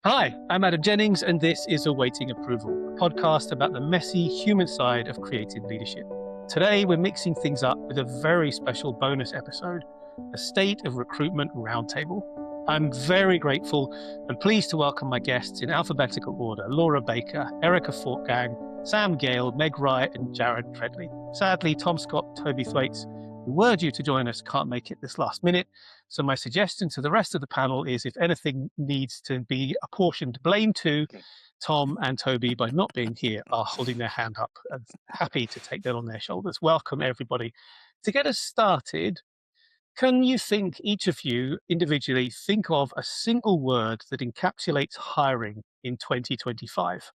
Hi, I'm Adam Jennings, and this is Awaiting Approval, a podcast about the messy human side of creative leadership. Today, we're mixing things up with a very special bonus episode, a State of Recruitment Roundtable. I'm very grateful and pleased to welcome my guests in alphabetical order: Laura Baker, Erica Fortgang, Sam Gale, Meg Wright, and Jared Tredly. Sadly, Tom Scott, Toby Thwaites, who were due to join us, can't make it this last minute. So my suggestion to the rest of the panel is, if anything needs to be apportioned blame to, Tom and Toby, by not being here, are holding their hand up and happy to take that on their shoulders. Welcome, everybody. To get us started, can you think, each of you individually, think of a single word that encapsulates hiring in 2025?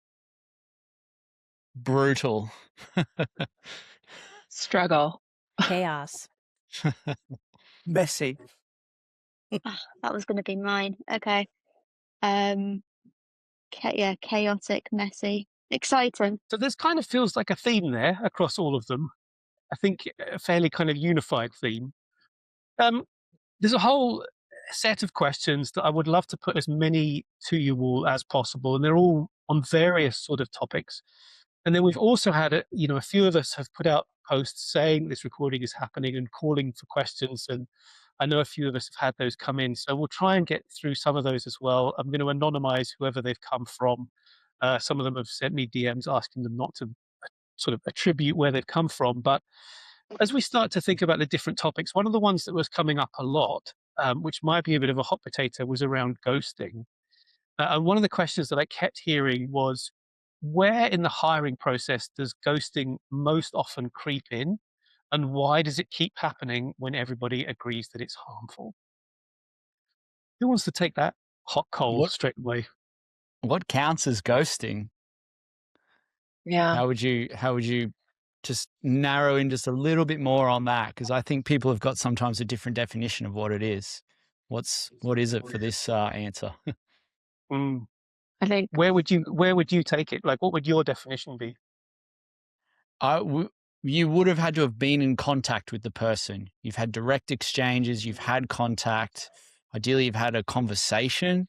Brutal. Struggle. Chaos. Messy. That was going to be mine. Okay. Chaotic, messy, exciting. So this kind of feels like a theme there across all of them. I think a fairly kind of unified theme. There's a whole set of questions that I would love to put as many to you all as possible, and they're all on various sort of topics. And then we've also had a few of us have put out posts saying this recording is happening and calling for questions, and I know a few of us have had those come in, so we'll try and get through some of those as well. I'm going to anonymize whoever they've come from. Some of them have sent me DMs asking them not to sort of attribute where they've come from, but as we start to think about the different topics, one of the ones that was coming up a lot, which might be a bit of a hot potato, was around ghosting. And one of the questions that I kept hearing was, where in the hiring process does ghosting most often creep in? And why does it keep happening when everybody agrees that it's harmful? Who wants to take that hot coal straight away? What counts as ghosting? Yeah. How would you just narrow in just a little bit more on that? Because I think people have got sometimes a different definition of what it is. What is it for this answer? I think Where would you take it? Like, what would your definition be? You would have had to have been in contact with the person. You've had direct exchanges, you've had contact. Ideally, you've had a conversation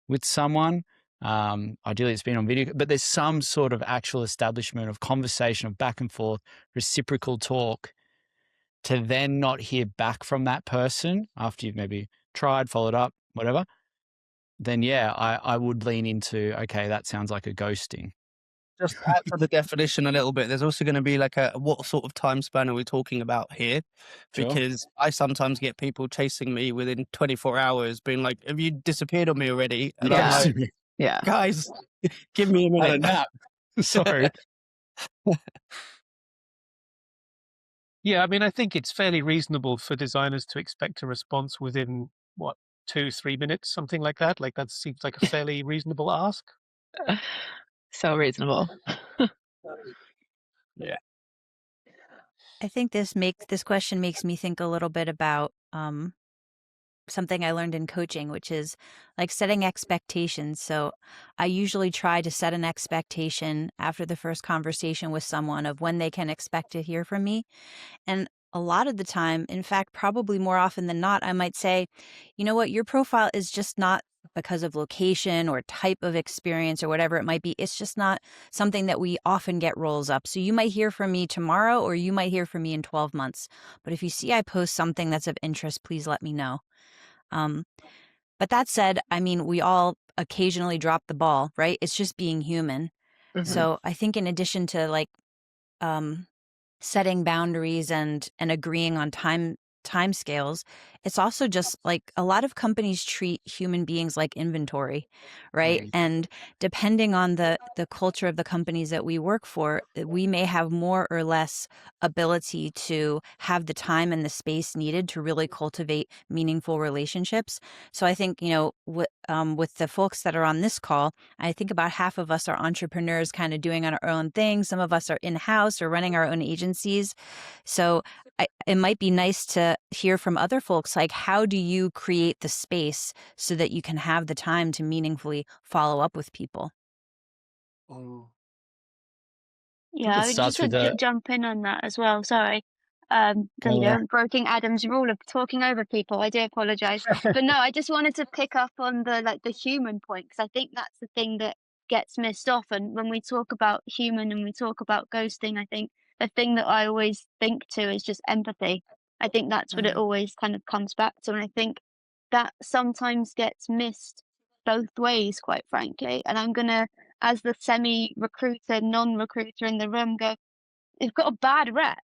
with someone. Ideally, it's been on video, but there's some sort of actual establishment of conversation, of back and forth, reciprocal talk, to then not hear back from that person after you've maybe tried, followed up, whatever. Then yeah, I would lean into, okay, that sounds like a ghosting. Just to add to the definition a little bit, there's also going to be like what sort of time span are we talking about here? Sure. Because I sometimes get people chasing me within 24 hours being like, have you disappeared on me already? And I'm like, yeah. guys, give me a minute. I don't know. Sorry. Yeah, I mean, I think it's fairly reasonable for designers to expect a response within, 2-3 minutes, something like that. Like, that seems like a fairly reasonable ask. So reasonable. Yeah. I think this question makes me think a little bit about something I learned in coaching, which is like setting expectations. So I usually try to set an expectation after the first conversation with someone of when they can expect to hear from me. And a lot of the time, in fact, probably more often than not, I might say, you know what, your profile is just not, because of location or type of experience or whatever it might be, it's just not something that we often get rolls up. So you might hear from me tomorrow, or you might hear from me in 12 months. But if you see I post something that's of interest, please let me know. But that said, I mean, we all occasionally drop the ball, right? It's just being human. Mhm. So I think in addition to like setting boundaries and agreeing on time scales, it's also just like a lot of companies treat human beings like inventory, right? Mm. And depending on the culture of the companies that we work for, we may have more or less ability to have the time and the space needed to really cultivate meaningful relationships. So I think, with the folks that are on this call, I think about half of us are entrepreneurs kind of doing our own thing. Some of us are in-house or running our own agencies. So it might be nice to hear from other folks, like, how do you create the space so that you can have the time to meaningfully follow up with people? Yeah, I would just jump in on that as well. Sorry. There you go, breaking Adam's rule of talking over people. I do apologize, but no, I just wanted to pick up on the human point, because I think that's the thing that gets missed off. And when we talk about human and we talk about ghosting, I think the thing that I always think to is just empathy. I think that's what it always kind of comes back to, and I think that sometimes gets missed both ways, quite frankly. And I'm gonna, as the semi-recruiter, non-recruiter in the room, go, it's got a bad rep.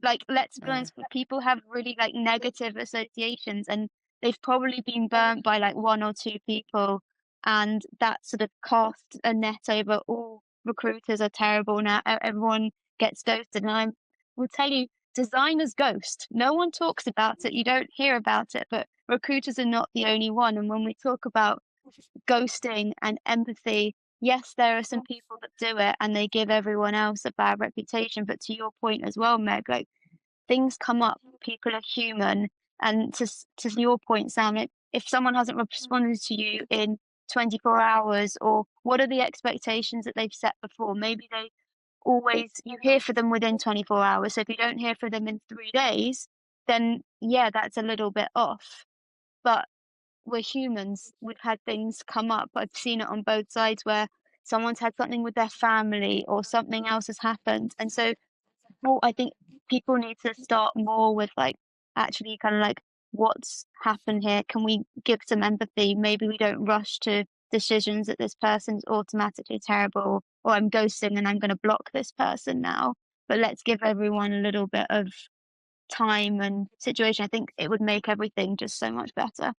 Like, let's be honest, people have really like negative associations, and they've probably been burnt by like one or two people, and that sort of cast a net over all recruiters are terrible now. Everyone gets ghosted, and I will tell you, designers ghost. No one talks about it. You don't hear about it, but recruiters are not the only one. And when we talk about ghosting and empathy, yes, there are some people that do it and they give everyone else a bad reputation. But to your point as well, Meg, like, things come up, people are human. And to your point, Sam, if someone hasn't responded to you in 24 hours, or what are the expectations that they've set before? Maybe you hear from them within 24 hours. So if you don't hear from them in 3 days, then yeah, that's a little bit off. But we're humans. We've had things come up. I've seen it on both sides where someone's had something with their family or something else has happened. And so, well, I think people need to start more with like, actually kind of like, what's happened here? Can we give some empathy? Maybe we don't rush to decisions that this person's automatically terrible, or I'm ghosting and I'm going to block this person now. But let's give everyone a little bit of time and situation. I think it would make everything just so much better.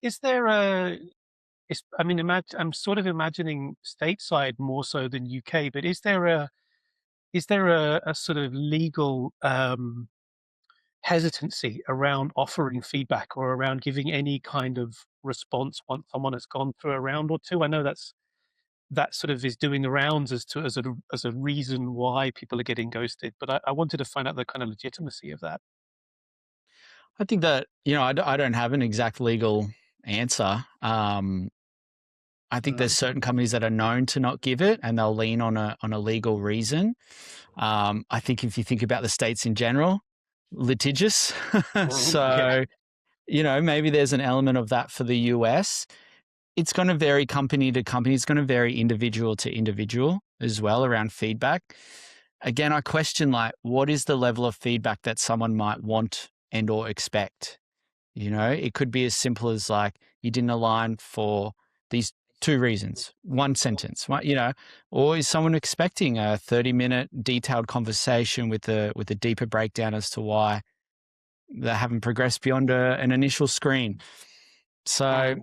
Is there I'm sort of imagining stateside more so than UK, but is there a sort of legal hesitancy around offering feedback or around giving any kind of response once someone has gone through a round or two? I know that sort of is doing the rounds as a reason why people are getting ghosted, but I wanted to find out the kind of legitimacy of that. I think that, I don't have an exact legal answer. I think there's certain companies that are known to not give it, and they'll lean on a legal reason. I think if you think about the States in general, litigious. So, maybe there's an element of that for the US. It's going to vary company to company. It's going to vary individual to individual as well around feedback. Again, I question, like, what is the level of feedback that someone might want and or expect? It could be as simple as like, you didn't align for these 2 reasons, 1 sentence, or is someone expecting a 30-minute detailed conversation with a deeper breakdown as to why they haven't progressed beyond an initial screen? So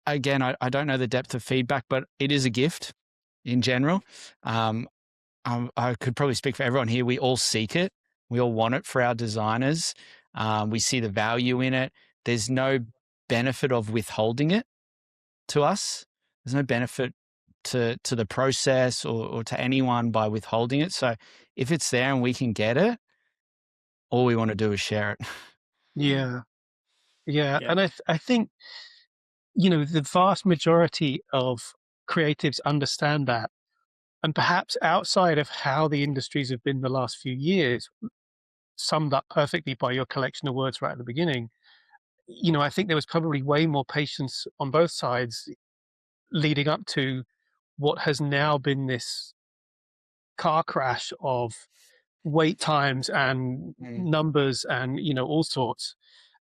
again, I don't know the depth of feedback, but it is a gift in general. I could probably speak for everyone here. We all seek it. We all want it for our designers. We see the value in it. There's no benefit of withholding it to us. There's no benefit to the process or to anyone by withholding it. So if it's there and we can get it, all we want to do is share it. Yeah. And I think, the vast majority of creatives understand that. And perhaps outside of how the industries have been the last few years, summed up perfectly by your collection of words right at the beginning, I think there was probably way more patience on both sides leading up to what has now been this car crash of wait times and numbers and, all sorts.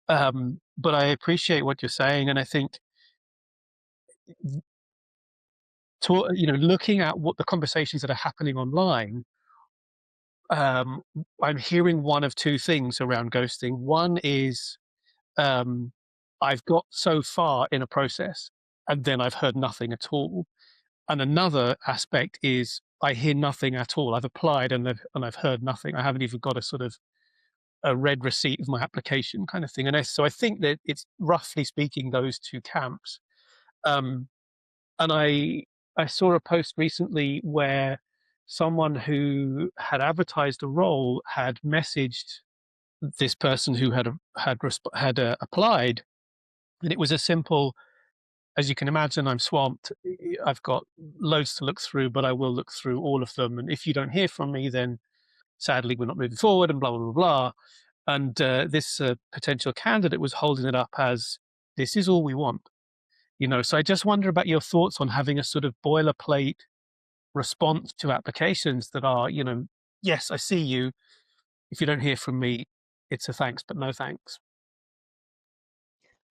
But I appreciate what you're saying. And I think, looking at what the conversations that are happening online, I'm hearing one of 2 things around ghosting. One is, I've got so far in a process and then I've heard nothing at all. And another aspect is I hear nothing at all. I've applied and I've heard nothing. I haven't even got a sort of a read receipt of my application kind of thing. And so I think that it's, roughly speaking, those 2 camps. And I saw a post recently where someone who had advertised a role had messaged this person who had applied, and it was a simple, as you can imagine, I'm swamped. I've got loads to look through, but I will look through all of them. And if you don't hear from me, then sadly, we're not moving forward, and blah, blah, blah, blah. And this potential candidate was holding it up as, this is all we want. So I just wonder about your thoughts on having a sort of boilerplate response to applications that are, yes, I see you. If you don't hear from me, it's a thanks, but no thanks.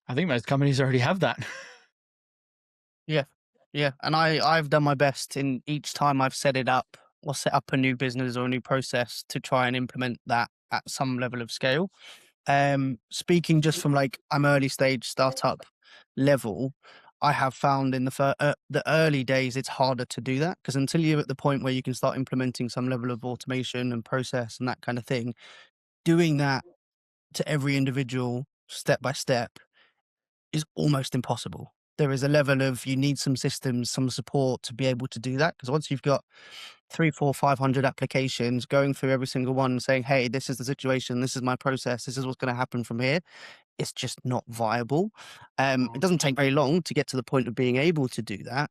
I think most companies already have that. Yeah. And I've done my best in each time I've set it up or set up a new business or a new process to try and implement that at some level of scale. Speaking just from like I'm early stage startup level, I have found in the early days it's harder to do that, because until you're at the point where you can start implementing some level of automation and process and that kind of thing, doing that to every individual step by step is almost impossible. There is a level of, you need some systems, some support to be able to do that. Because once you've got 300, 400, 500 applications, going through every single one and saying, hey, this is the situation, this is my process, this is what's going to happen from here, it's just not viable. It doesn't take very long to get to the point of being able to do that.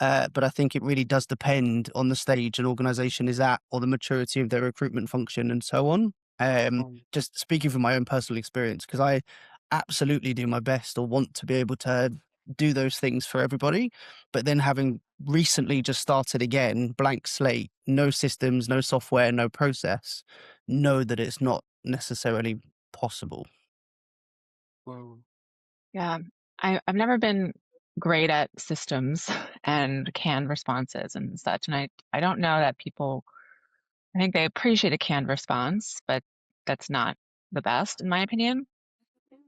But I think it really does depend on the stage an organization is at, or the maturity of their recruitment function and so on. Just speaking from my own personal experience, because I absolutely do my best or want to be able to do those things for everybody. But then having recently just started again, blank slate, no systems, no software, no process, know that it's not necessarily possible. Yeah. I've never been great at systems and canned responses and such. And I don't know that people, I think they appreciate a canned response, but that's not the best in my opinion.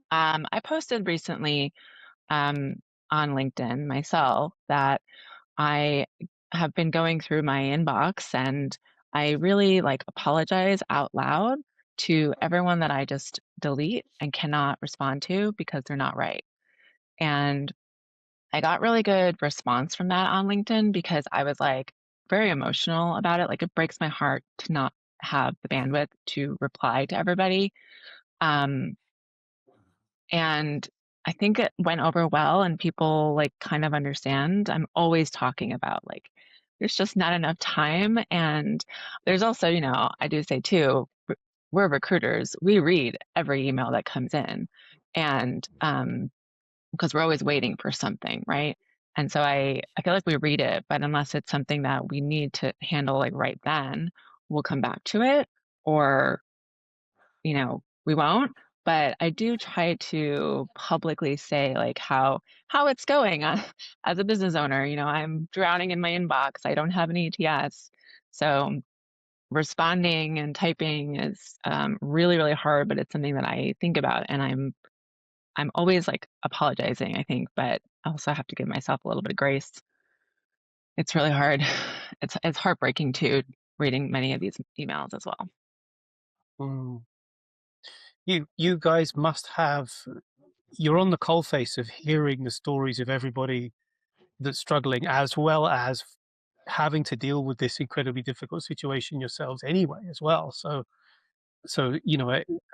I posted recently on LinkedIn myself that I have been going through my inbox, and I really apologize out loud to everyone that I just delete and cannot respond to because they're not right. And I got really good response from that on LinkedIn because I was very emotional about it. It breaks my heart to not have the bandwidth to reply to everybody. And I think it went over well, and people kind of understand. I'm always talking about there's just not enough time. And there's also, I do say too, we're recruiters. We read every email that comes in, and because we're always waiting for something, right? And so I feel like we read it, but unless it's something that we need to handle right then, we'll come back to it, or we won't. But I do try to publicly say how it's going as a business owner. I'm drowning in my inbox. I don't have an ETS. So responding and typing is really, really hard, but it's something that I think about, and I'm always apologizing, I think, but I also have to give myself a little bit of grace. It's really hard. It's heartbreaking too, reading many of these emails as well. You guys must have, you're on the coalface of hearing the stories of everybody that's struggling, as well as having to deal with this incredibly difficult situation yourselves anyway as well. So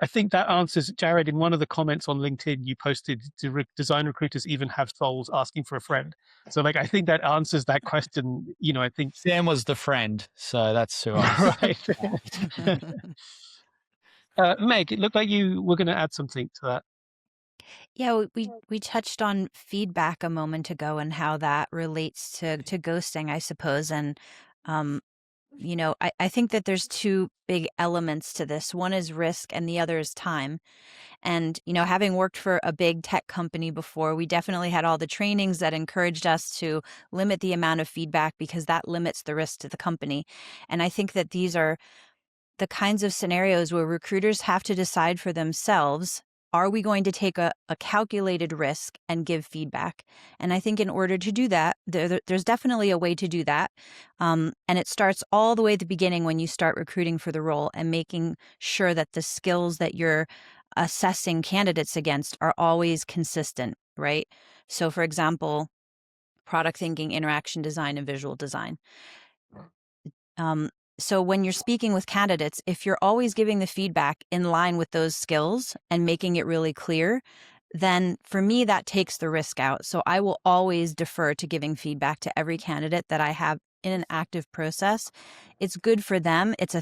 I think that answers, Jared, in one of the comments on LinkedIn, you posted, do design recruiters even have souls asking for a friend? So I think that answers that question. I think Sam was the friend, so that's who I was. Right. Meg, it looked like you were going to add something to that. Yeah, we touched on feedback a moment ago and how that relates to ghosting, I suppose. And I think that there's two big elements to this. One is risk and the other is time. And, having worked for a big tech company before, we definitely had all the trainings that encouraged us to limit the amount of feedback because that limits the risk to the company. And I think that these are the kinds of scenarios where recruiters have to decide for themselves, are we going to take a calculated risk and give feedback? And I think in order to do that, there's definitely a way to do that. And it starts all the way at the beginning when you start recruiting for the role and making sure that the skills that you're assessing candidates against are always consistent, right? So for example, product thinking, interaction design, and visual design. So when you're speaking with candidates, if you're always giving the feedback in line with those skills and making it really clear, then for me, that takes the risk out. So I will always defer to giving feedback to every candidate that I have in an active process. It's good for them. It's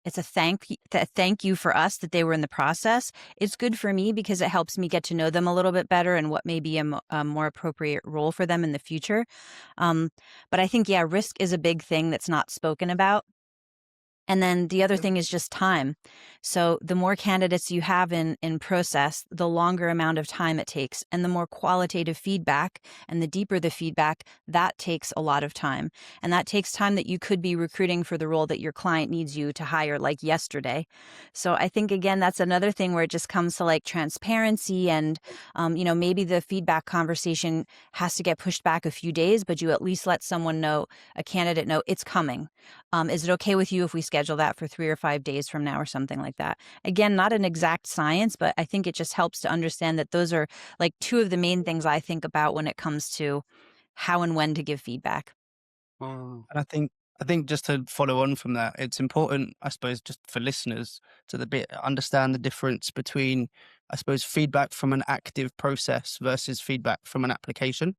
it's a thank you for us that they were in the process. It's good for me because it helps me get to know them a little bit better and what may be a more appropriate role for them in the future. But I think, yeah, risk is a big thing that's not spoken about. And then the other thing is just time. So the more candidates you have in process, the longer amount of time it takes, and the more qualitative feedback and the deeper the feedback, that takes a lot of time. And that takes time that you could be recruiting for the role that your client needs you to hire like yesterday. So I think, again, that's another thing where it just comes to like transparency and, maybe the feedback conversation has to get pushed back a few days, but you at least let someone know, a candidate know it's coming. Is it okay with you if we schedule that for 3 or 5 days from now or something like that? Again, not an exact science, but I think it just helps to understand that those are like two of the main things I think about when it comes to how and when to give feedback. And I think just to follow on from that, it's important, I suppose, just for listeners to understand the difference between, I suppose, feedback from an active process versus feedback from an application.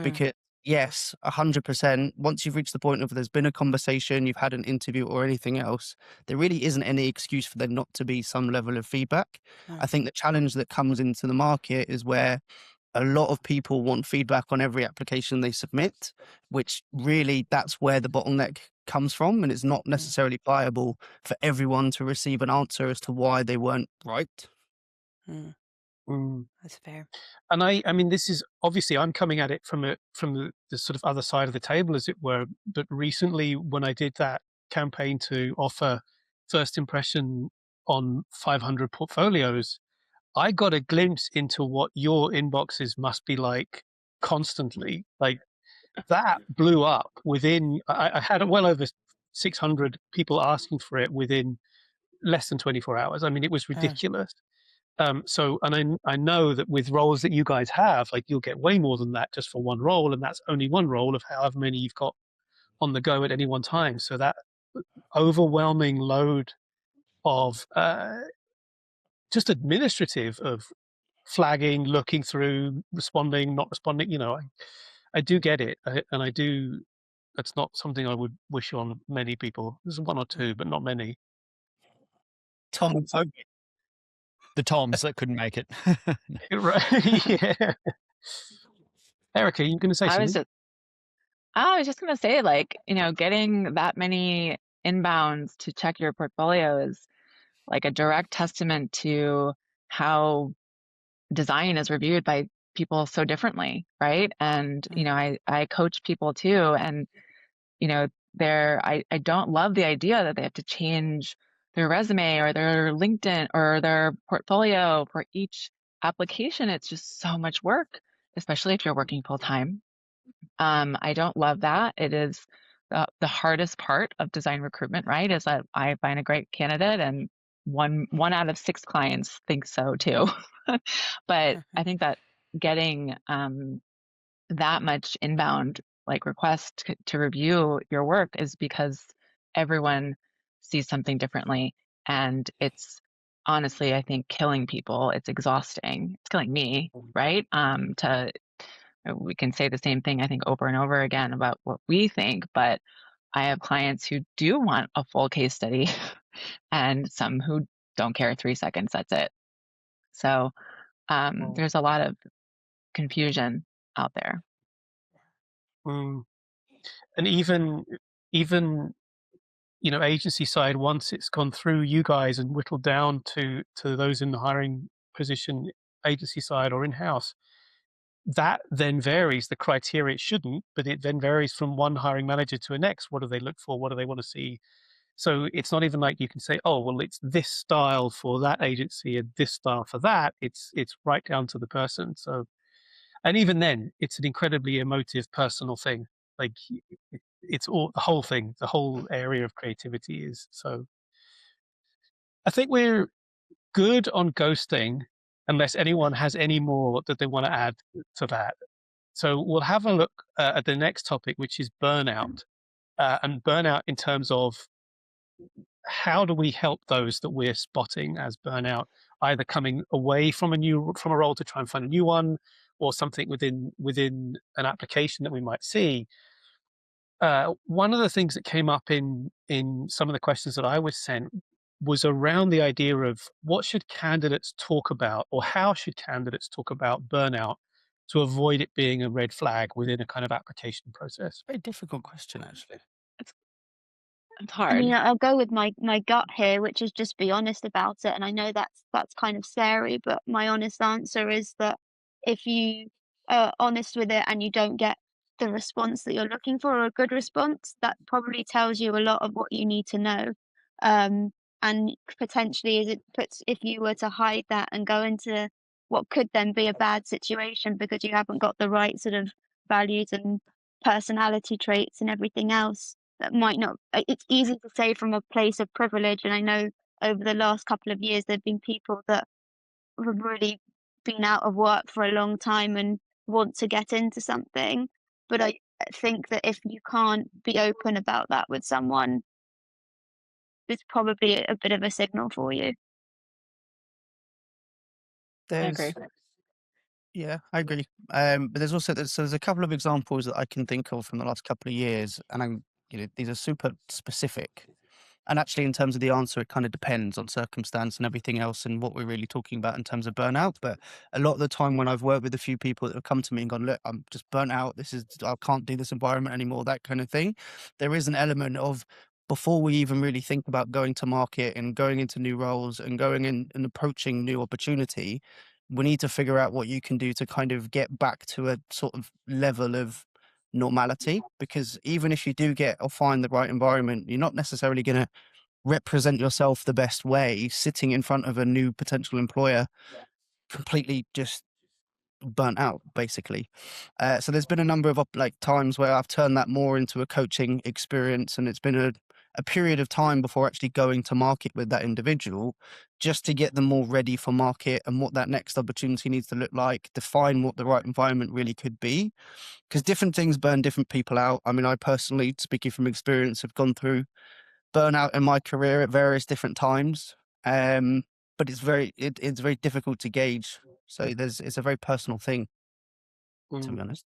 Because yes, 100%, once you've reached the point of there's been a conversation, you've had an interview or anything else, there really isn't any excuse for there not to be some level of feedback. I think the challenge that comes into the market is where a lot of people want feedback on every application they submit, which really that's where the bottleneck comes from. And it's not necessarily viable for everyone to receive an answer as to why they weren't right. That's fair. And I mean, this is obviously I'm coming at it from the sort of other side of the table, as it were. But recently, when I did that campaign to offer first impression on 500 portfolios, I got a glimpse into what your inboxes must be like constantly. Like that blew up within. I had well over 600 people asking for it within less than 24 hours. I mean, it was ridiculous. And I know that with roles that you guys have, like you'll get way more than that just for one role, and that's only one role of however many you've got on the go at any one time. So that overwhelming load of just administrative of flagging, looking through, responding, not responding, I do get it, and I do. That's not something I would wish on many people. There's one or two, but not many. Tom and Toby. The Toms that couldn't make it. Right? Yeah. Erica, you going to say I was something? just going to say, like, getting that many inbounds to check your portfolio is like a direct testament to how design is reviewed by people so differently, right? And, I coach people too, and, I don't love the idea that they have to change their resume or their LinkedIn or their portfolio for each application. It's just so much work, especially if you're working full time. I don't love that. It is the hardest part of design recruitment, right? Is that I find a great candidate and one out of 6 clients thinks so too. But I think that getting that much inbound like request to review your work is because everyone sees something differently, and it's honestly, I think, killing people. It's exhausting. It's killing me, right? We can say the same thing, I think, over and over again about what we think, but I have clients who do want a full case study and some who don't care 3 seconds, that's it. So there's a lot of confusion out there. And even agency side, once it's gone through you guys and whittled down to those in the hiring position, agency side or in-house, that then varies. The criteria, it shouldn't, but it then varies from one hiring manager to the next. What do they look for? What do they want to see? So it's not even like you can say, oh, well, it's this style for that agency and this style for that. It's right down to the person. So, and even then, it's an incredibly emotive, personal thing. Like it's all the whole thing, the whole area of creativity is. So I think we're good on ghosting, unless anyone has any more that they want to add to that. So we'll have a look at the next topic, which is burnout, and burnout in terms of how do we help those that we're spotting as burnout, either coming away from a role to try and find a new one, or something within an application that we might see. One of the things that came up in some of the questions that I was sent was around the idea of what should candidates talk about, or how should candidates talk about burnout to avoid it being a red flag within a kind of application process? Very difficult question, actually. It's I mean, hard. I'll go with my gut here, which is just be honest about it. And I know that's kind of scary, but my honest answer is that if you are honest with it and you don't get the response that you're looking for, or a good response, that probably tells you a lot of what you need to know. Um, and potentially, is it puts if you were to hide that and go into what could then be a bad situation because you haven't got the right sort of values and personality traits and everything else, that might not, it's easy to say from a place of privilege, and I know over the last couple of years there've been people that have really been out of work for a long time and want to get into something, but I think that if you can't be open about that with someone, it's probably a bit of a signal for you. I agree. There's Yeah, I agree. But there's also there's a couple of examples that I can think of from the last couple of years, and these are super specific. And actually, in terms of the answer, it kind of depends on circumstance and everything else, and what we're really talking about in terms of burnout. But a lot of the time, when I've worked with a few people that have come to me and gone, "Look, I'm just burnt out. I can't do this environment anymore," that kind of thing. There is an element of, before we even really think about going to market and going into new roles and going in and approaching new opportunity, we need to figure out what you can do to kind of get back to a sort of level of normality. Because even if you do get or find the right environment, you're not necessarily going to represent yourself the best way sitting in front of a new potential employer completely just burnt out, basically. So there's been a number of times where I've turned that more into a coaching experience, and it's been a period of time before actually going to market with that individual, just to get them more ready for market and what that next opportunity needs to look like, define what the right environment really could be, because different things burn different people out. I mean, I personally, speaking from experience, have gone through burnout in my career at various different times. But it's very difficult to gauge. So it's a very personal thing, to be honest.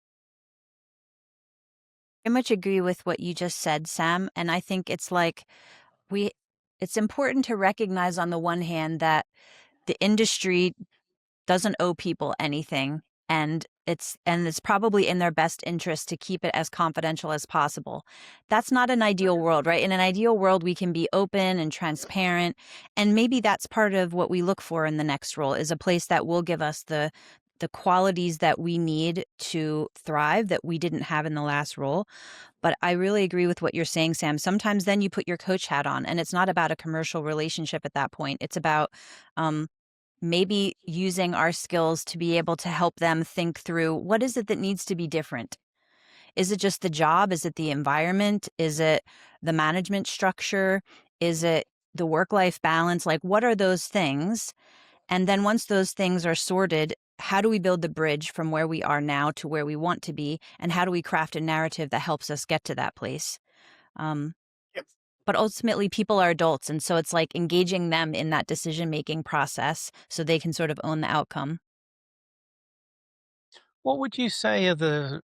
I much agree with what you just said, Sam. And I think it's like it's important to recognize, on the one hand, that the industry doesn't owe people anything, and it's probably in their best interest to keep it as confidential as possible. That's not an ideal world, right? In an ideal world, we can be open and transparent, and maybe that's part of what we look for in the next role, is a place that will give us the qualities that we need to thrive that we didn't have in the last role. But I really agree with what you're saying, Sam. Sometimes then you put your coach hat on, and it's not about a commercial relationship at that point. It's about maybe using our skills to be able to help them think through, what is it that needs to be different? Is it just the job? Is it the environment? Is it the management structure? Is it the work-life balance? Like, what are those things? And then once those things are sorted, how do we build the bridge from where we are now to where we want to be? And how do we craft a narrative that helps us get to that place? Yep. But ultimately, people are adults. And so it's like engaging them in that decision-making process so they can sort of own the outcome. What would you say are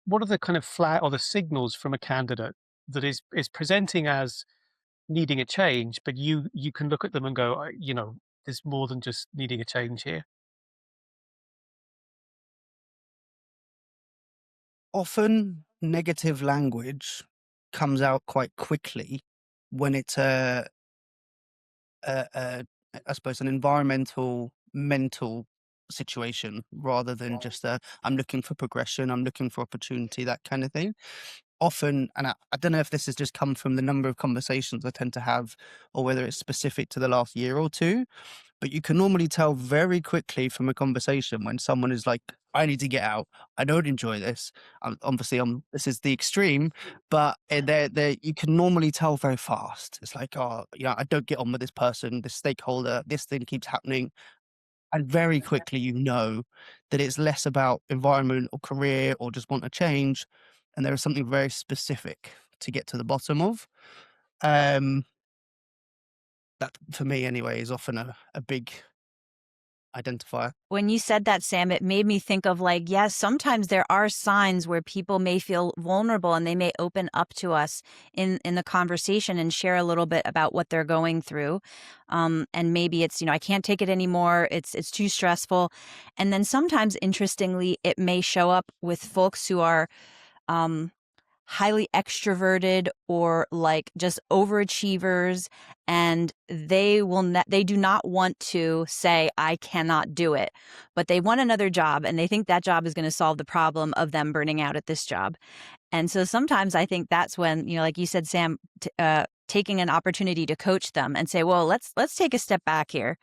what are the kind of flag or the signals from a candidate that is presenting as needing a change, but you can look at them and go, there's more than just needing a change here. Often negative language comes out quite quickly when it's a I suppose an environmental, mental situation, rather than just I'm looking for progression, I'm looking for opportunity, that kind of thing. Often, and I don't know if this has just come from the number of conversations I tend to have, or whether it's specific to the last year or two, but you can normally tell very quickly from a conversation when someone is like, I need to get out. I don't enjoy this. Obviously, this is the extreme, but you can normally tell very fast. It's like, oh, I don't get on with this person, this stakeholder, this thing keeps happening. And very quickly, that it's less about environment or career or just want a change. And there is something very specific to get to the bottom of. That, for me anyway, is often a big identifier. When you said that, Sam, it made me think of like, yes, sometimes there are signs where people may feel vulnerable and they may open up to us in the conversation and share a little bit about what they're going through. And maybe it's, I can't take it anymore. It's too stressful. And then sometimes, interestingly, it may show up with folks who are um, highly extroverted or like just overachievers, and they do not want to say I cannot do it, but they want another job and they think that job is going to solve the problem of them burning out at this job. And so sometimes I think that's when, like you said, Sam, taking an opportunity to coach them and say, well, let's take a step back here.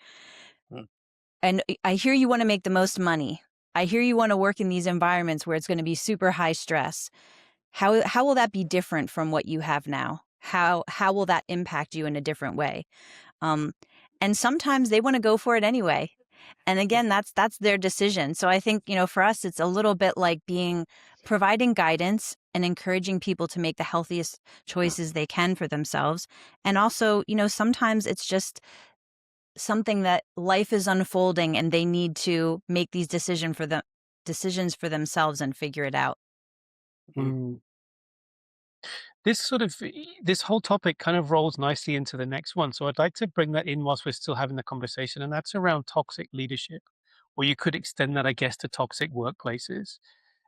And I hear you want to make the most money. I hear you want to work in these environments where it's going to be super high stress. How will that be different from what you have now? How will that impact you in a different way? And sometimes they want to go for it anyway. And again, that's their decision. So I think, for us, it's a little bit like providing guidance and encouraging people to make the healthiest choices they can for themselves. And also, sometimes it's just something that life is unfolding and they need to make these decisions for themselves and figure it out. Mm. This whole topic kind of rolls nicely into the next one. So I'd like to bring that in whilst we're still having the conversation, and that's around toxic leadership, or you could extend that, I guess, to toxic workplaces.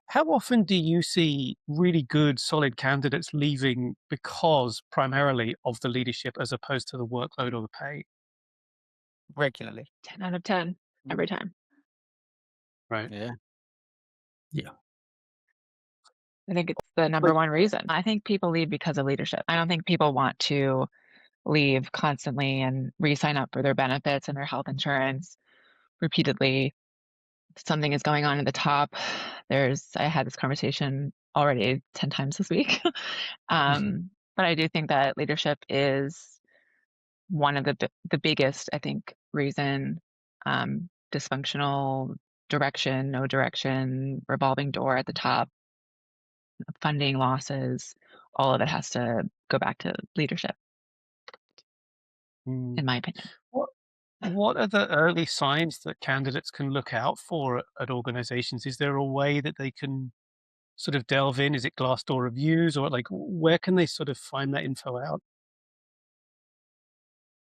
How often do you see really good, solid candidates leaving because primarily of the leadership as opposed to the workload or the pay? Regularly. 10 out of 10 every time. Right. Yeah. Yeah. I think it's the number one reason. I think people leave because of leadership. I don't think people want to leave constantly and re-sign up for their benefits and their health insurance repeatedly. Something is going on at the top. I had this conversation already 10 times this week. But I do think that leadership is one of the biggest, I think, reason. Dysfunctional direction, no direction, revolving door at the top, funding losses, all of it has to go back to leadership, in my opinion. What are the early signs that candidates can look out for at organizations? Is there a way that they can sort of delve in? Is it Glassdoor reviews, or like where can they sort of find that info out?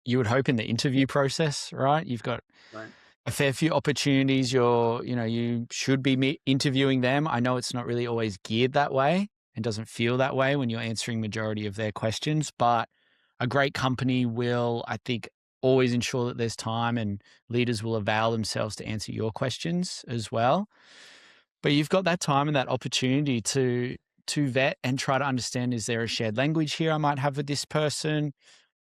You would hope in the interview process, right? You've got Right. a fair few opportunities. You should be interviewing them. I know it's not really always geared that way and doesn't feel that way when you're answering majority of their questions, but a great company will, I think, always ensure that there's time, and leaders will avail themselves to answer your questions as well. But you've got that time and that opportunity to vet and try to understand, is there a shared language here I might have with this person?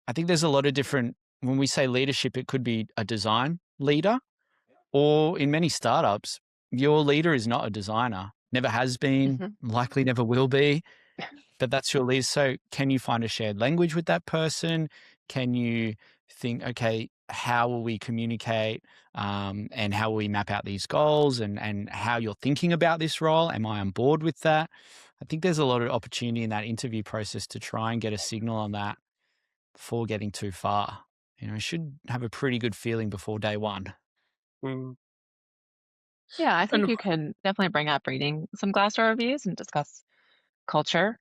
I think there's a lot of different, when we say leadership, it could be a design leader, or in many startups, your leader is not a designer, never has been, likely never will be, but that's your leader. So can you find a shared language with that person? Can you think, okay, how will we communicate, and how will we map out these goals, and how you're thinking about this role? Am I on board with that? I think there's a lot of opportunity in that interview process to try and get a signal on that before getting too far. You should have a pretty good feeling before day one. Mm. Yeah, I think And you can definitely bring up reading some Glassdoor reviews and discuss culture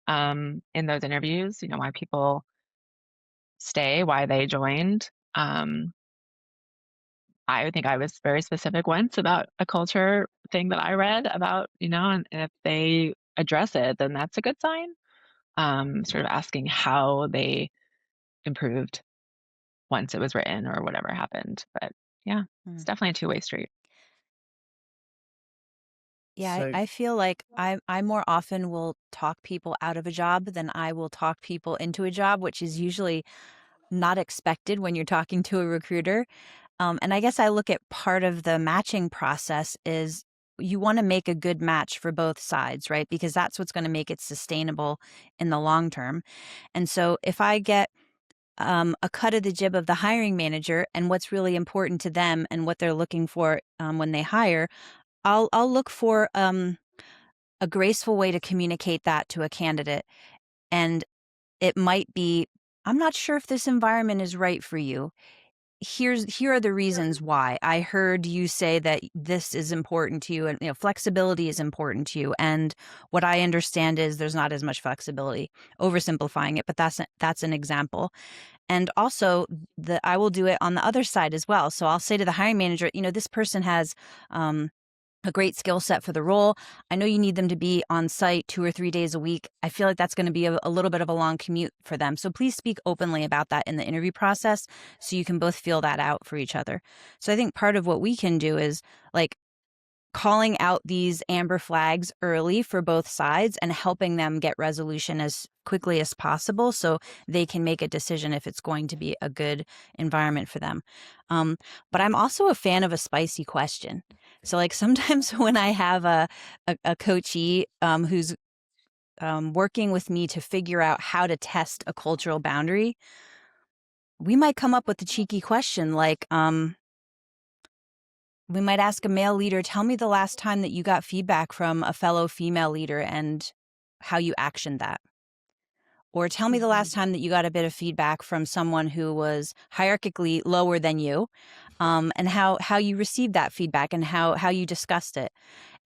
in those interviews, why people stay, why they joined. I think I was very specific once about a culture thing that I read about, and if they address it, then that's a good sign. Sort of asking how they improved once it was written or whatever happened. But yeah, it's definitely a two-way street. Yeah, So- I feel like I more often will talk people out of a job than I will talk people into a job, which is usually not expected when you're talking to a recruiter. And I guess I look at part of the matching process is you want to make a good match for both sides, right? Because that's what's going to make it sustainable in the long term. And so if I get a cut of the jib of the hiring manager and what's really important to them and what they're looking for when they hire, I'll look for a graceful way to communicate that to a candidate. And it might be, I'm not sure if this environment is right for you. here are the reasons why. I heard you say that this is important to you, and flexibility is important to you. And what I understand is there's not as much flexibility. Oversimplifying it, but that's an example. And also, I will do it on the other side as well. So I'll say to the hiring manager, this person has a great skill set for the role. I know you need them to be on site 2 or 3 days a week. I feel like that's going to be a little bit of a long commute for them. So please speak openly about that in the interview process so you can both feel that out for each other. So I think part of what we can do is like calling out these amber flags early for both sides and helping them get resolution as quickly as possible so they can make a decision if it's going to be a good environment for them. But I'm also a fan of a spicy question. So like sometimes when I have a coachee who's working with me to figure out how to test a cultural boundary, we might come up with a cheeky question like, we might ask a male leader, tell me the last time that you got feedback from a fellow female leader and how you actioned that. Or tell me the last time that you got a bit of feedback from someone who was hierarchically lower than you, and how you received that feedback and how you discussed it.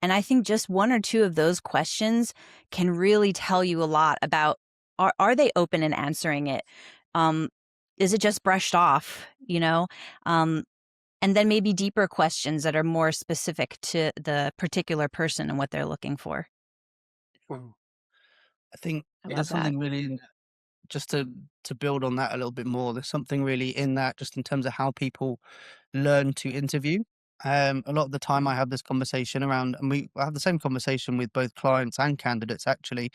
And I think just 1 or 2 of those questions can really tell you a lot about, are they open in answering it? Is it just brushed off, and then maybe deeper questions that are more specific to the particular person and what they're looking for. I think I there's love that. something really in that, just to build on that a little bit more. There's something really in that, just in terms of how people learn to interview. A lot of the time I have this conversation around, and I have the same conversation with both clients and candidates actually,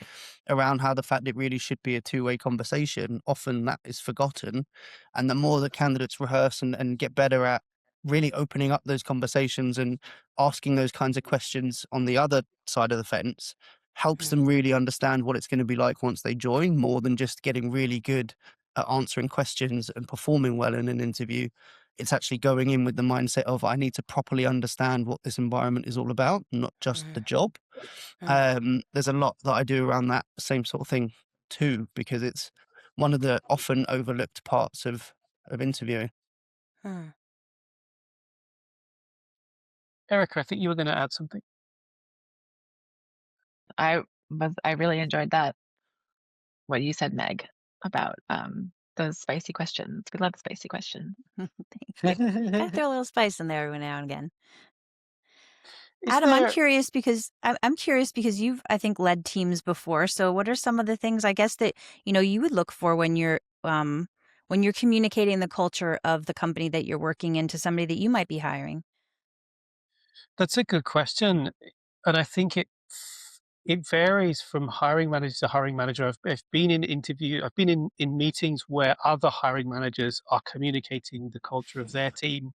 around how the fact it really should be a two-way conversation. Often that is forgotten. And the more that candidates rehearse and get better at really opening up those conversations and asking those kinds of questions on the other side of the fence, helps them really understand what it's going to be like once they join, more than just getting really good at answering questions and performing well in an interview. It's actually going in with the mindset of, I need to properly understand what this environment is all about, not just the job. There's a lot that I do around that same sort of thing too, because it's one of the often overlooked parts of interviewing. Erica, I think you were going to add something. I really enjoyed that, what you said, Meg, about those spicy questions. We love the spicy question. Thank you. I throw a little spice in there every now and again. Is Adam, I'm there- curious because you've, I think, led teams before. So what are some of the things, I guess, that you would look for when you're communicating the culture of the company that you're working in to somebody that you might be hiring? That's a good question, and I think it varies from hiring manager to hiring manager. I've been in meetings where other hiring managers are communicating the culture of their team,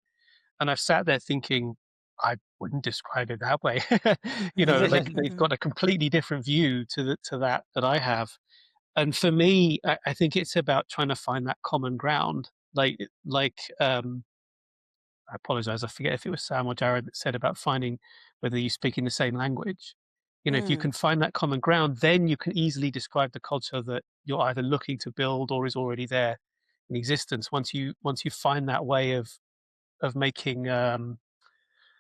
and I've sat there thinking, I wouldn't describe it that way. They've got a completely different view to that I have. And for me, I think it's about trying to find that common ground. I apologize, I forget if it was Sam or Jared that said about finding whether you speak in the same language. If you can find that common ground, then you can easily describe the culture that you're either looking to build or is already there in existence. Once you find that way of making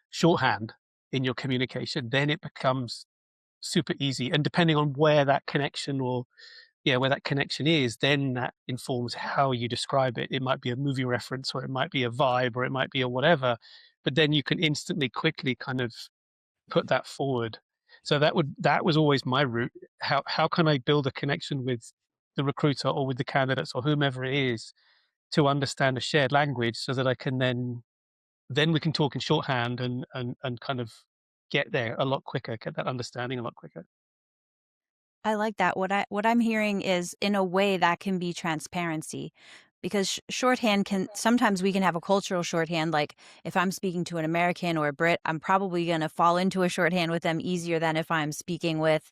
shorthand in your communication, then it becomes super easy. And depending on where that connection is, then that informs how you describe it. It might be a movie reference, or it might be a vibe, or it might be a whatever, but then you can instantly, quickly kind of put that forward. So that was always my route. How can I build a connection with the recruiter or with the candidates or whomever it is to understand a shared language, so that I can then we can talk in shorthand and kind of get there a lot quicker, get that understanding a lot quicker. I like that. What I'm hearing is, in a way, that can be transparency, because shorthand sometimes we can have a cultural shorthand. Like if I'm speaking to an American or a Brit, I'm probably going to fall into a shorthand with them easier than if I'm speaking with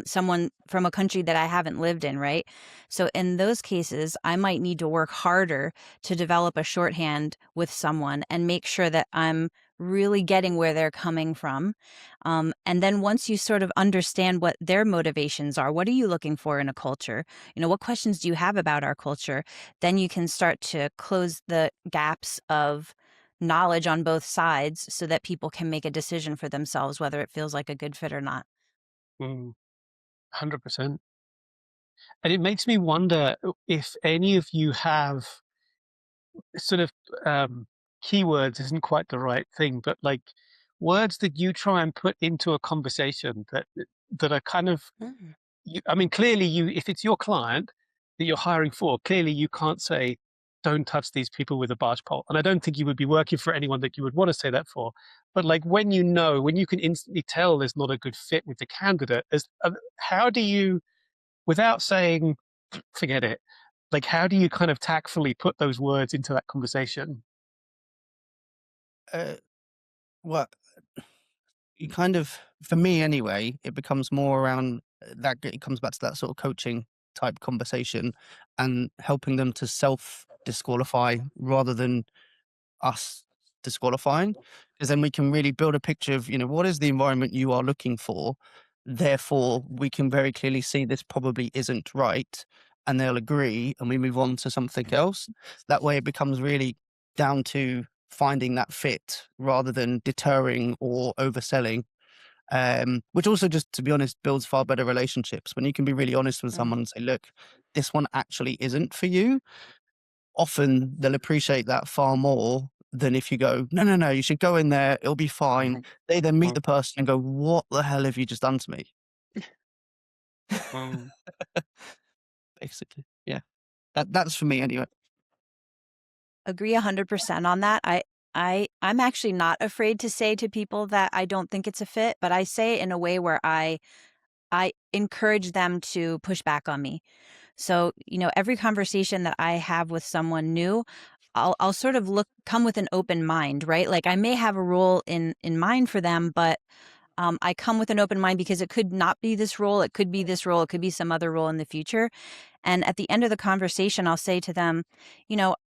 someone from a country that I haven't lived in, right? So in those cases, I might need to work harder to develop a shorthand with someone and make sure that I'm really getting where they're coming from. And then once you sort of understand what their motivations are, what are you looking for in a culture? What questions do you have about our culture? Then you can start to close the gaps of knowledge on both sides so that people can make a decision for themselves, whether it feels like a good fit or not. 100%. And it makes me wonder if any of you have sort of keywords isn't quite the right thing, but like words that you try and put into a conversation that are kind of, I mean, clearly if it's your client that you're hiring for, clearly you can't say, don't touch these people with a barge pole. And I don't think you would be working for anyone that you would want to say that for. But like when you can instantly tell there's not a good fit with the candidate, how do you, without saying, forget it, like how do you kind of tactfully put those words into that conversation? Well, you kind of, for me anyway, it becomes more around that. It comes back to that sort of coaching type conversation and helping them to self disqualify rather than us disqualifying, because then we can really build a picture of, what is the environment you are looking for. Therefore, we can very clearly see this probably isn't right, and they'll agree, and we move on to something else. That way, it becomes really down to finding that fit rather than deterring or overselling. Which also, just to be honest, builds far better relationships when you can be really honest with someone and say, look, this one actually isn't for you. Often they'll appreciate that far more than if you go, no, no, no, you should go in there, it'll be fine. They then meet the person and go, what the hell have you just done to me? Basically, yeah. That's for me anyway. Agree 100% on that. I'm actually not afraid to say to people that I don't think it's a fit, but I say it in a way where I encourage them to push back on me. So, every conversation that I have with someone new, I'll sort of come with an open mind, right? Like I may have a role in mind for them, but I come with an open mind because it could not be this role. It could be this role. It could be some other role in the future. And at the end of the conversation, I'll say to them,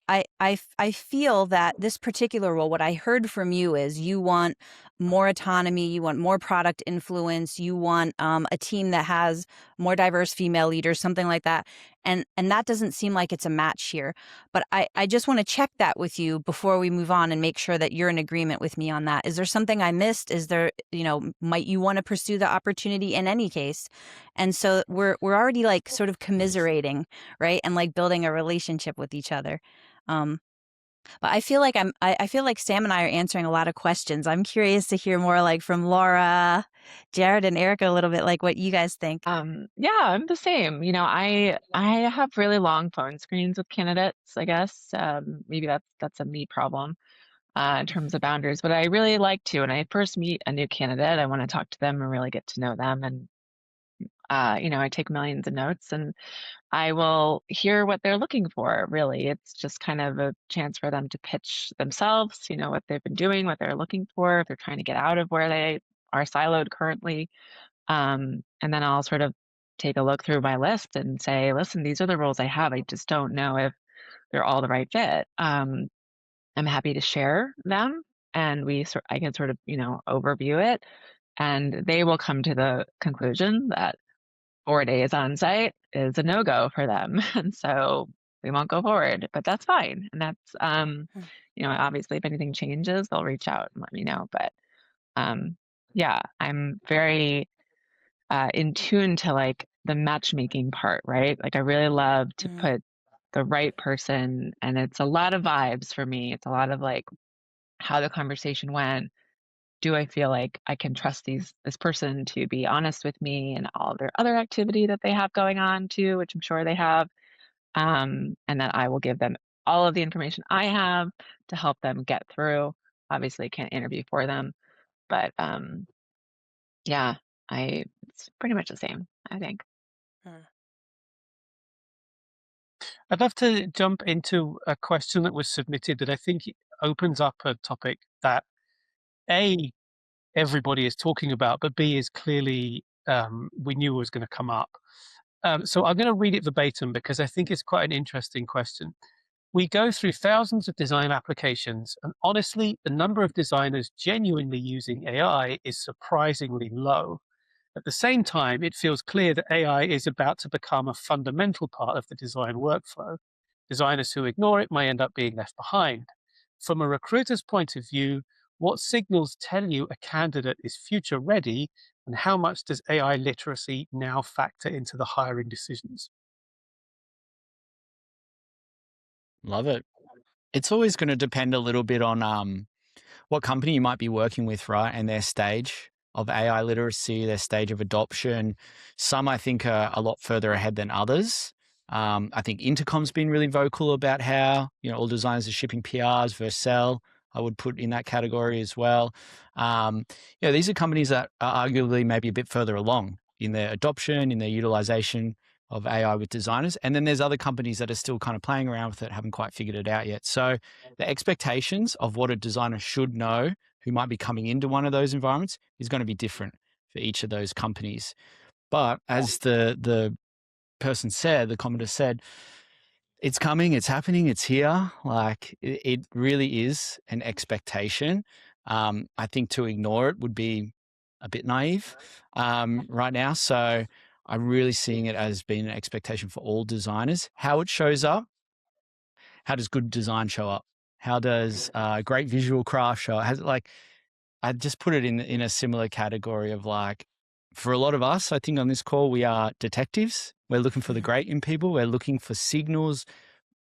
I feel that this particular role, what I heard from you is you want more autonomy, you want more product influence, you want a team that has more diverse female leaders, something like that. And that doesn't seem like it's a match here. But I just want to check that with you before we move on and make sure that you're in agreement with me on that. Is there something I missed? Is there, might you want to pursue the opportunity in any case? And so we're already like sort of commiserating, right? And like building a relationship with each other. But I feel like I feel like Sam and I are answering a lot of questions. I'm curious to hear more like from Laura, Jared, and Erica a little bit, like what you guys think. Yeah, I'm the same. I have really long phone screens with candidates, I guess. Maybe that's a me problem in terms of boundaries. But I really like to, when I first meet a new candidate, I want to talk to them and really get to know them. And I take millions of notes and I will hear what they're looking for, really. It's just kind of a chance for them to pitch themselves, what they've been doing, what they're looking for, if they're trying to get out of where they are siloed currently. And then I'll sort of take a look through my list and say, listen, these are the roles I have. I just don't know if they're all the right fit. I'm happy to share them and I can sort of, overview it. And they will come to the conclusion that 4 days on site is a no-go for them. And so we won't go forward, but that's fine. And that's, obviously if anything changes, they'll reach out and let me know. But yeah, I'm very in tune to like the matchmaking part, right? Like I really love to put the right person, and it's a lot of vibes for me. It's a lot of like how the conversation went. Do I feel like I can trust this person to be honest with me and all their other activity that they have going on too, which I'm sure they have, and that I will give them all of the information I have to help them get through. Obviously, can't interview for them, but yeah, it's pretty much the same, I think. I'd love to jump into a question that was submitted that I think opens up a topic that A, everybody is talking about, but B, is clearly we knew was going to come up. So I'm going to read it verbatim because I think it's quite an interesting question. We go through thousands of design applications, and honestly, the number of designers genuinely using AI is surprisingly low. At the same time, it feels clear that AI is about to become a fundamental part of the design workflow. Designers who ignore it may end up being left behind. From a recruiter's point of view, what signals tell you a candidate is future ready, and how much does AI literacy now factor into the hiring decisions? Love it. It's always going to depend a little bit on what company you might be working with, right? And their stage of AI literacy, their stage of adoption. Some I think are a lot further ahead than others. I think Intercom's been really vocal about how, all designers are shipping PRs versus sell. I would put in that category as well. These are companies that are arguably maybe a bit further along in their adoption, in their utilization of AI with designers. And then there's other companies that are still kind of playing around with it, haven't quite figured it out yet. So the expectations of what a designer should know who might be coming into one of those environments is going to be different for each of those companies. But as the person said, the commenter said, it's coming, it's happening, it's here. Like it really is an expectation. I think to ignore it would be a bit naive right now. So I'm really seeing it as being an expectation for all designers. How it shows up, how does good design show up? How does great visual craft show up? I just put it in a similar category of like, for a lot of us, I think on this call, we are detectives. We're looking for the great in people. We're looking for signals.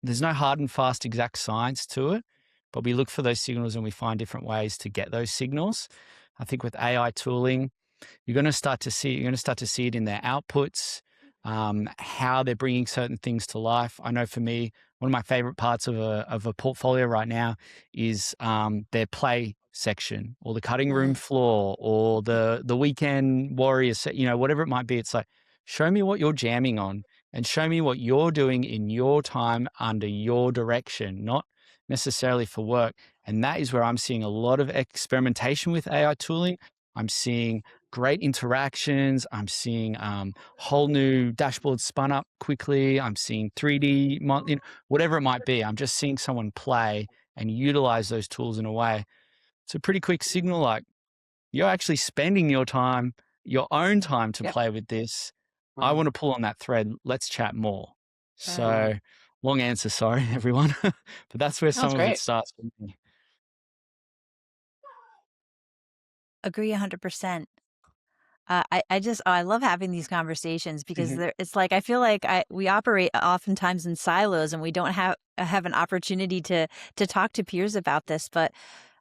There's no hard and fast exact science to it, but we look for those signals and we find different ways to get those signals. I think with AI tooling, you're going to start to see it in their outputs, how they're bringing certain things to life. I know for me, one of my favorite parts of a portfolio right now is their play section or the cutting room floor or the weekend warrior set, whatever it might be. It's like, show me what you're jamming on and show me what you're doing in your time under your direction, not necessarily for work. And that is where I'm seeing a lot of experimentation with AI tooling. I'm seeing great interactions. I'm seeing whole new dashboards spun up quickly. I'm seeing 3D, whatever it might be. I'm just seeing someone play and utilize those tools in a way. It's a pretty quick signal, like you're actually spending your time, your own time to play with this. I want to pull on that thread. Let's chat more. So long answer, sorry, everyone. But that's where some of it starts for me. Agree 100%. I love having these conversations because it's like I feel like we operate oftentimes in silos and we don't have an opportunity to talk to peers about this. But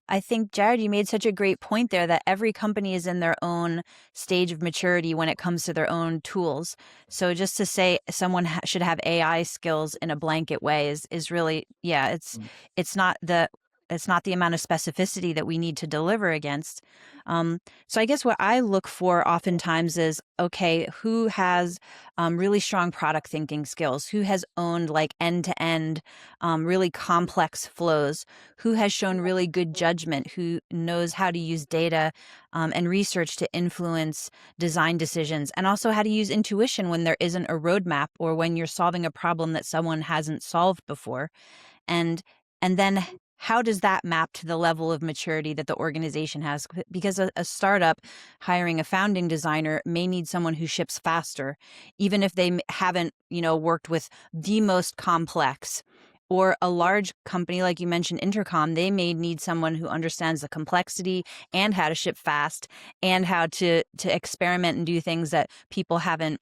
I think, Jared, you made such a great point there that every company is in their own stage of maturity when it comes to their own tools. So just to say someone should have AI skills in a blanket way is really, it's not the amount of specificity that we need to deliver against. So I guess what I look for oftentimes is, okay, who has really strong product thinking skills? Who has owned like end-to-end really complex flows? Who has shown really good judgment? Who knows how to use data and research to influence design decisions? And also how to use intuition when there isn't a roadmap or when you're solving a problem that someone hasn't solved before. And then how does that map to the level of maturity that the organization has? Because a startup hiring a founding designer may need someone who ships faster, even if they haven't, worked with the most complex. Or a large company, like you mentioned, Intercom, they may need someone who understands the complexity and how to ship fast and how to experiment and do things that people haven't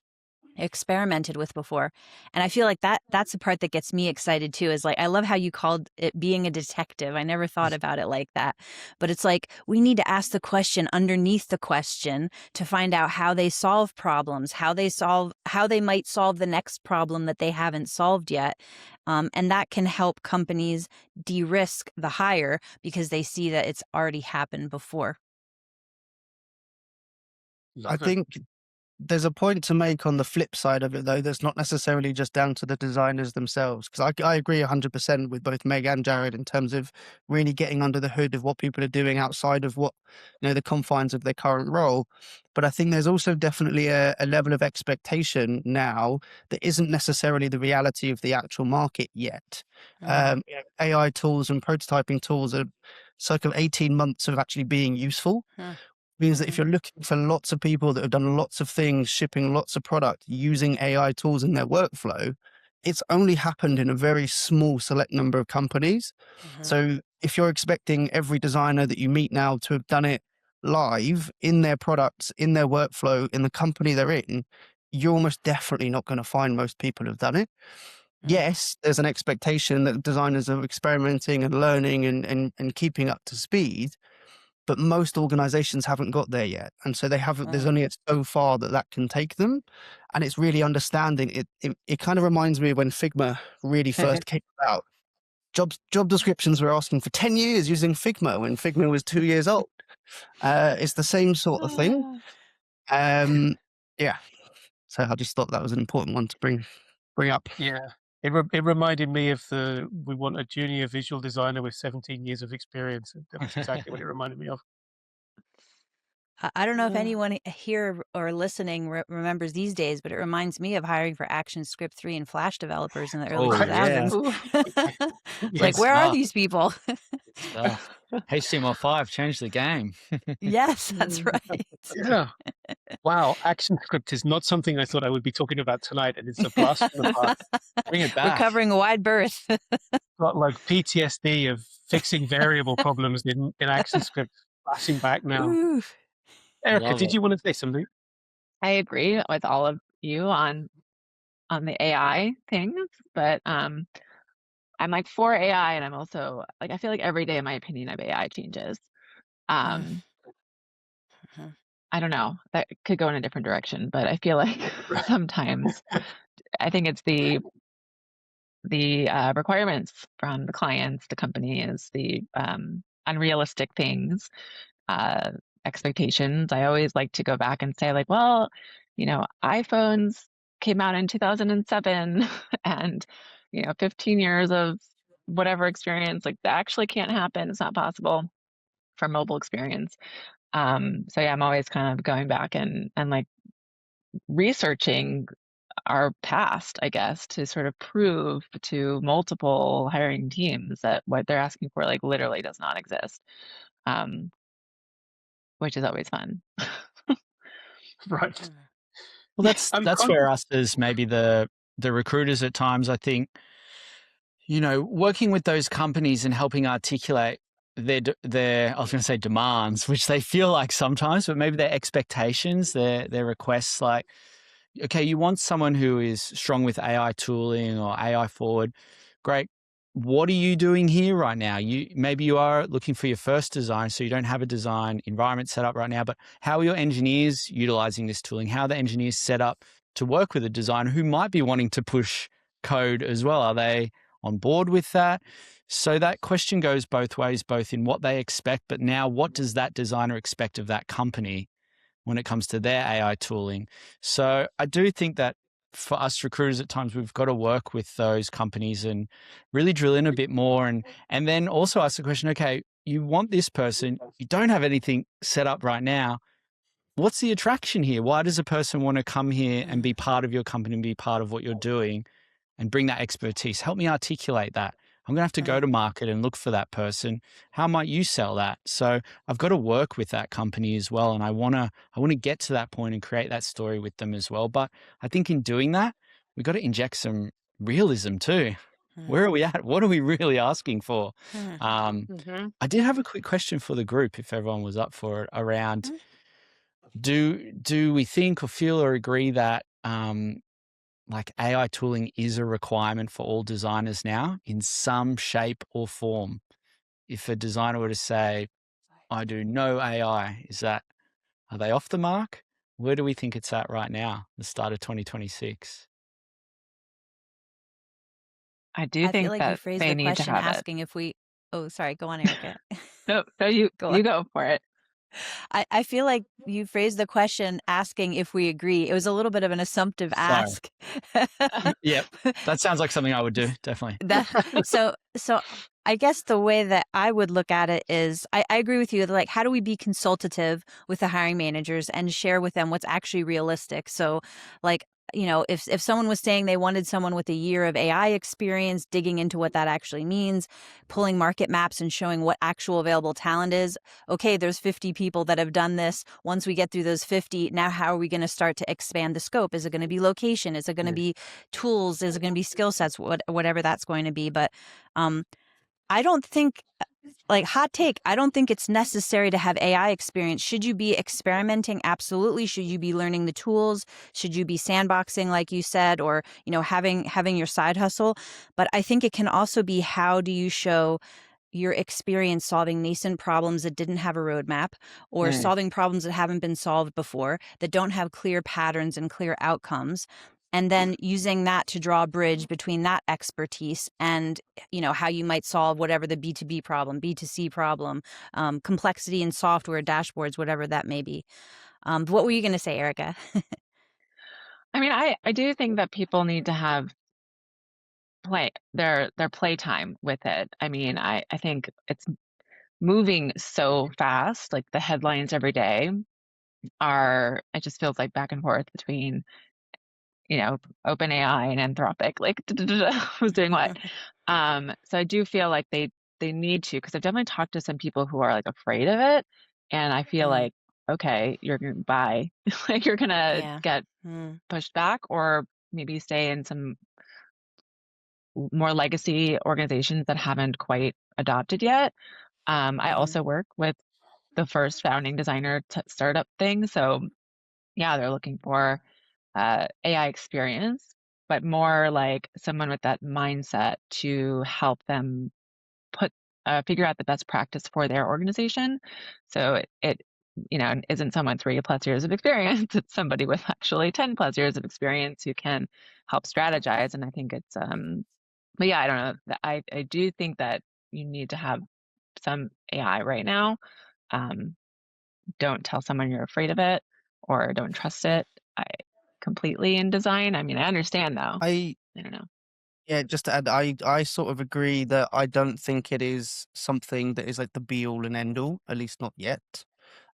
experimented with before. And I feel like that's the part that gets me excited too, is like, I love how you called it being a detective. I never thought about it like that, but it's like, we need to ask the question underneath the question to find out how they solve problems, how they might solve the next problem that they haven't solved yet. And that can help companies de-risk the hire because they see that it's already happened before. I think there's a point to make on the flip side of it, though. That's not necessarily just down to the designers themselves. Because I agree 100% with both Meg and Jared in terms of really getting under the hood of what people are doing outside of what, the confines of their current role. But I think there's also definitely a level of expectation now that isn't necessarily the reality of the actual market yet. AI tools and prototyping tools are circa 18 months of actually being useful. Means that if you're looking for lots of people that have done lots of things, shipping lots of product, using AI tools in their workflow, it's only happened in a very small select number of companies. So if you're expecting every designer that you meet now to have done it live in their products, in their workflow, in the company they're in, you're almost definitely not going to find most people who've done it. Yes, there's an expectation that designers are experimenting and learning and keeping up to speed. But most organizations haven't got there yet. And so they haven't, there's only so far that can take them. And it's really understanding it. It kind of reminds me of when Figma really first came out. Job descriptions were asking for 10 years using Figma when Figma was 2 years old. It's the same sort of thing. Yeah. So I just thought that was an important one to bring up. Yeah. It reminded me of we want a junior visual designer with 17 years of experience. That was exactly what it reminded me of. I don't know if anyone here or listening remembers these days, but it reminds me of hiring for ActionScript 3 and Flash developers in the early 2000s. It's like, where are these people? HTML5 changed the game. Yes, that's right. Yeah. Wow. ActionScript is not something I thought I would be talking about tonight, and it's a blast from the past. Bring it back. We're covering a wide berth. Got like PTSD of fixing variable problems in ActionScript flashing back now. Ooh. Erica, did you want to say something? I agree with all of you on the AI things, but I'm like for AI, and I'm also like, I feel like every day my opinion of AI changes. I don't know, that could go in a different direction, but I feel like sometimes I think it's the requirements from the clients, the companies, the unrealistic things, expectations. I always like to go back and say, like, well, iPhones came out in 2007 and 15 years of whatever experience, like, that actually can't happen. It's not possible for mobile experience. So yeah, I'm always kind of going back and like researching our past, I guess, to sort of prove to multiple hiring teams that what they're asking for, like, literally does not exist, which is always fun. Right. Well, that's where us as maybe the recruiters at times, I think, working with those companies and helping articulate their I was going to say demands, which they feel like sometimes, but maybe their expectations, their requests, like, okay, you want someone who is strong with AI tooling or AI forward. Great. What are you doing here right now? Maybe you are looking for your first design, so you don't have a design environment set up right now, but how are your engineers utilizing this tooling? How are the engineers set up to work with a designer who might be wanting to push code as well? Are they on board with that? So that question goes both ways, both in what they expect, but now what does that designer expect of that company when it comes to their AI tooling? So I do think that for us recruiters at times, we've got to work with those companies and really drill in a bit more, and then also ask the question, okay, you want this person, you don't have anything set up right now. What's the attraction here? Why does a person want to come here and be part of your company and be part of what you're doing and bring that expertise? Help me articulate that. I'm going to have to go to market and look for that person. How might you sell that? So I've got to work with that company as well. And I want to get to that point and create that story with them as well. But I think in doing that, we've got to inject some realism too. Where are we at? What are we really asking for? I did have a quick question for the group, if everyone was up for it, around do we think or feel or agree that like AI tooling is a requirement for all designers now in some shape or form? If a designer were to say, I do no AI, are they off the mark? Where do we think it's at right now, the start of 2026? I do think feel like that you phrased they the need to question have it. asking if we, oh, sorry, go on, Erica. No, you Go on. go for it. I feel like you phrased the question asking if we agree. It was a little bit of an assumptive Sorry. ask. Yep. That sounds like something I would do, definitely. So I guess the way that I would look at it is I agree with you. Like, how do we be consultative with the hiring managers and share with them what's actually realistic? So, like, if someone was saying they wanted someone with a year of AI experience, digging into what that actually means, pulling market maps and showing what actual available talent is. Okay, there's 50 people that have done this. Once we get through those 50, now how are we going to start to expand the scope? Is it going to be location? Is it going to be tools? Is it going to be skill sets? Whatever that's going to be. But I don't think, like, hot take, I don't think it's necessary to have AI experience. Should you be experimenting? Absolutely. Should you be learning the tools? Should you be sandboxing, like you said, or, having your side hustle? But I think it can also be, how do you show your experience solving nascent problems that didn't have a roadmap, or solving problems that haven't been solved before, that don't have clear patterns and clear outcomes, and then using that to draw a bridge between that expertise and how you might solve whatever the B2B problem, B2C problem, complexity in software, dashboards, whatever that may be. What were you going to say, Erica? I mean, I do think that people need to have their playtime with it. I mean, I think it's moving so fast. Like, the headlines every day it just feels like back and forth between, OpenAI and Anthropic, like who's doing what. So I do feel like they need to, because I've definitely talked to some people who are like afraid of it, and I feel like, okay, you're gonna buy, like, you're gonna get pushed back, or maybe stay in some more legacy organizations that haven't quite adopted yet. I also work with the first founding designer startup thing, so yeah, they're looking for AI experience, but more like someone with that mindset to help them figure out the best practice for their organization. So it isn't someone 3+ years of experience. It's somebody with actually 10+ years of experience who can help strategize. And I think it's but yeah, I don't know. I do think that you need to have some AI right now. Don't tell someone you're afraid of it or don't trust it completely in design. I mean, I understand though. I don't know. Yeah, just to add, I sort of agree that I don't think it is something that is like the be all and end all, at least not yet.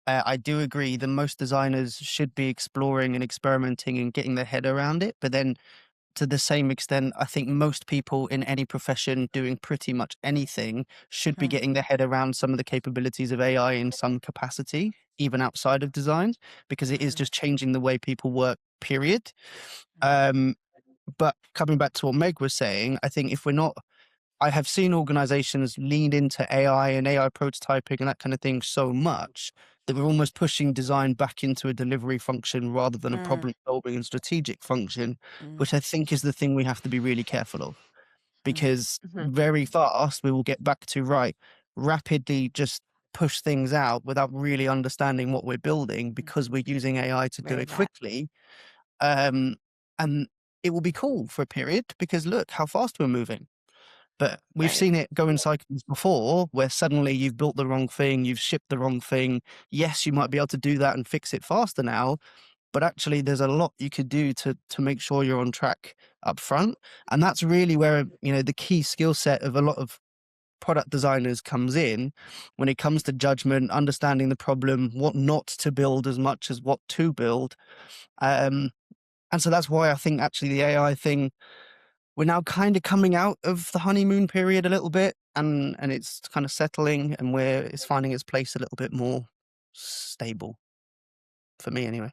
I do agree that most designers should be exploring and experimenting and getting their head around it. But then, to the same extent, I think most people in any profession doing pretty much anything should be getting their head around some of the capabilities of AI in some capacity, even outside of design, because it is just changing the way people work, period. But coming back to what Meg was saying, I think I have seen organizations lean into AI and AI prototyping and that kind of thing so much that we're almost pushing design back into a delivery function rather than a problem solving and strategic function, which I think is the thing we have to be really careful of. Because very fast we will get back to rapidly just push things out without really understanding what we're building, because we're using AI to do it quickly. And it will be cool for a period because look how fast we're moving. But we've seen it go in cycles before where suddenly you've built the wrong thing, you've shipped the wrong thing. Yes, you might be able to do that and fix it faster now, but actually there's a lot you could do to make sure you're on track up front. And that's really where, the key skill set of a lot of product designers comes in when it comes to judgment, understanding the problem, what not to build as much as what to build. And so that's why I think actually the AI thing, we're now kind of coming out of the honeymoon period a little bit, and it's kind of settling, and where it's finding its place a little bit more stable for me anyway.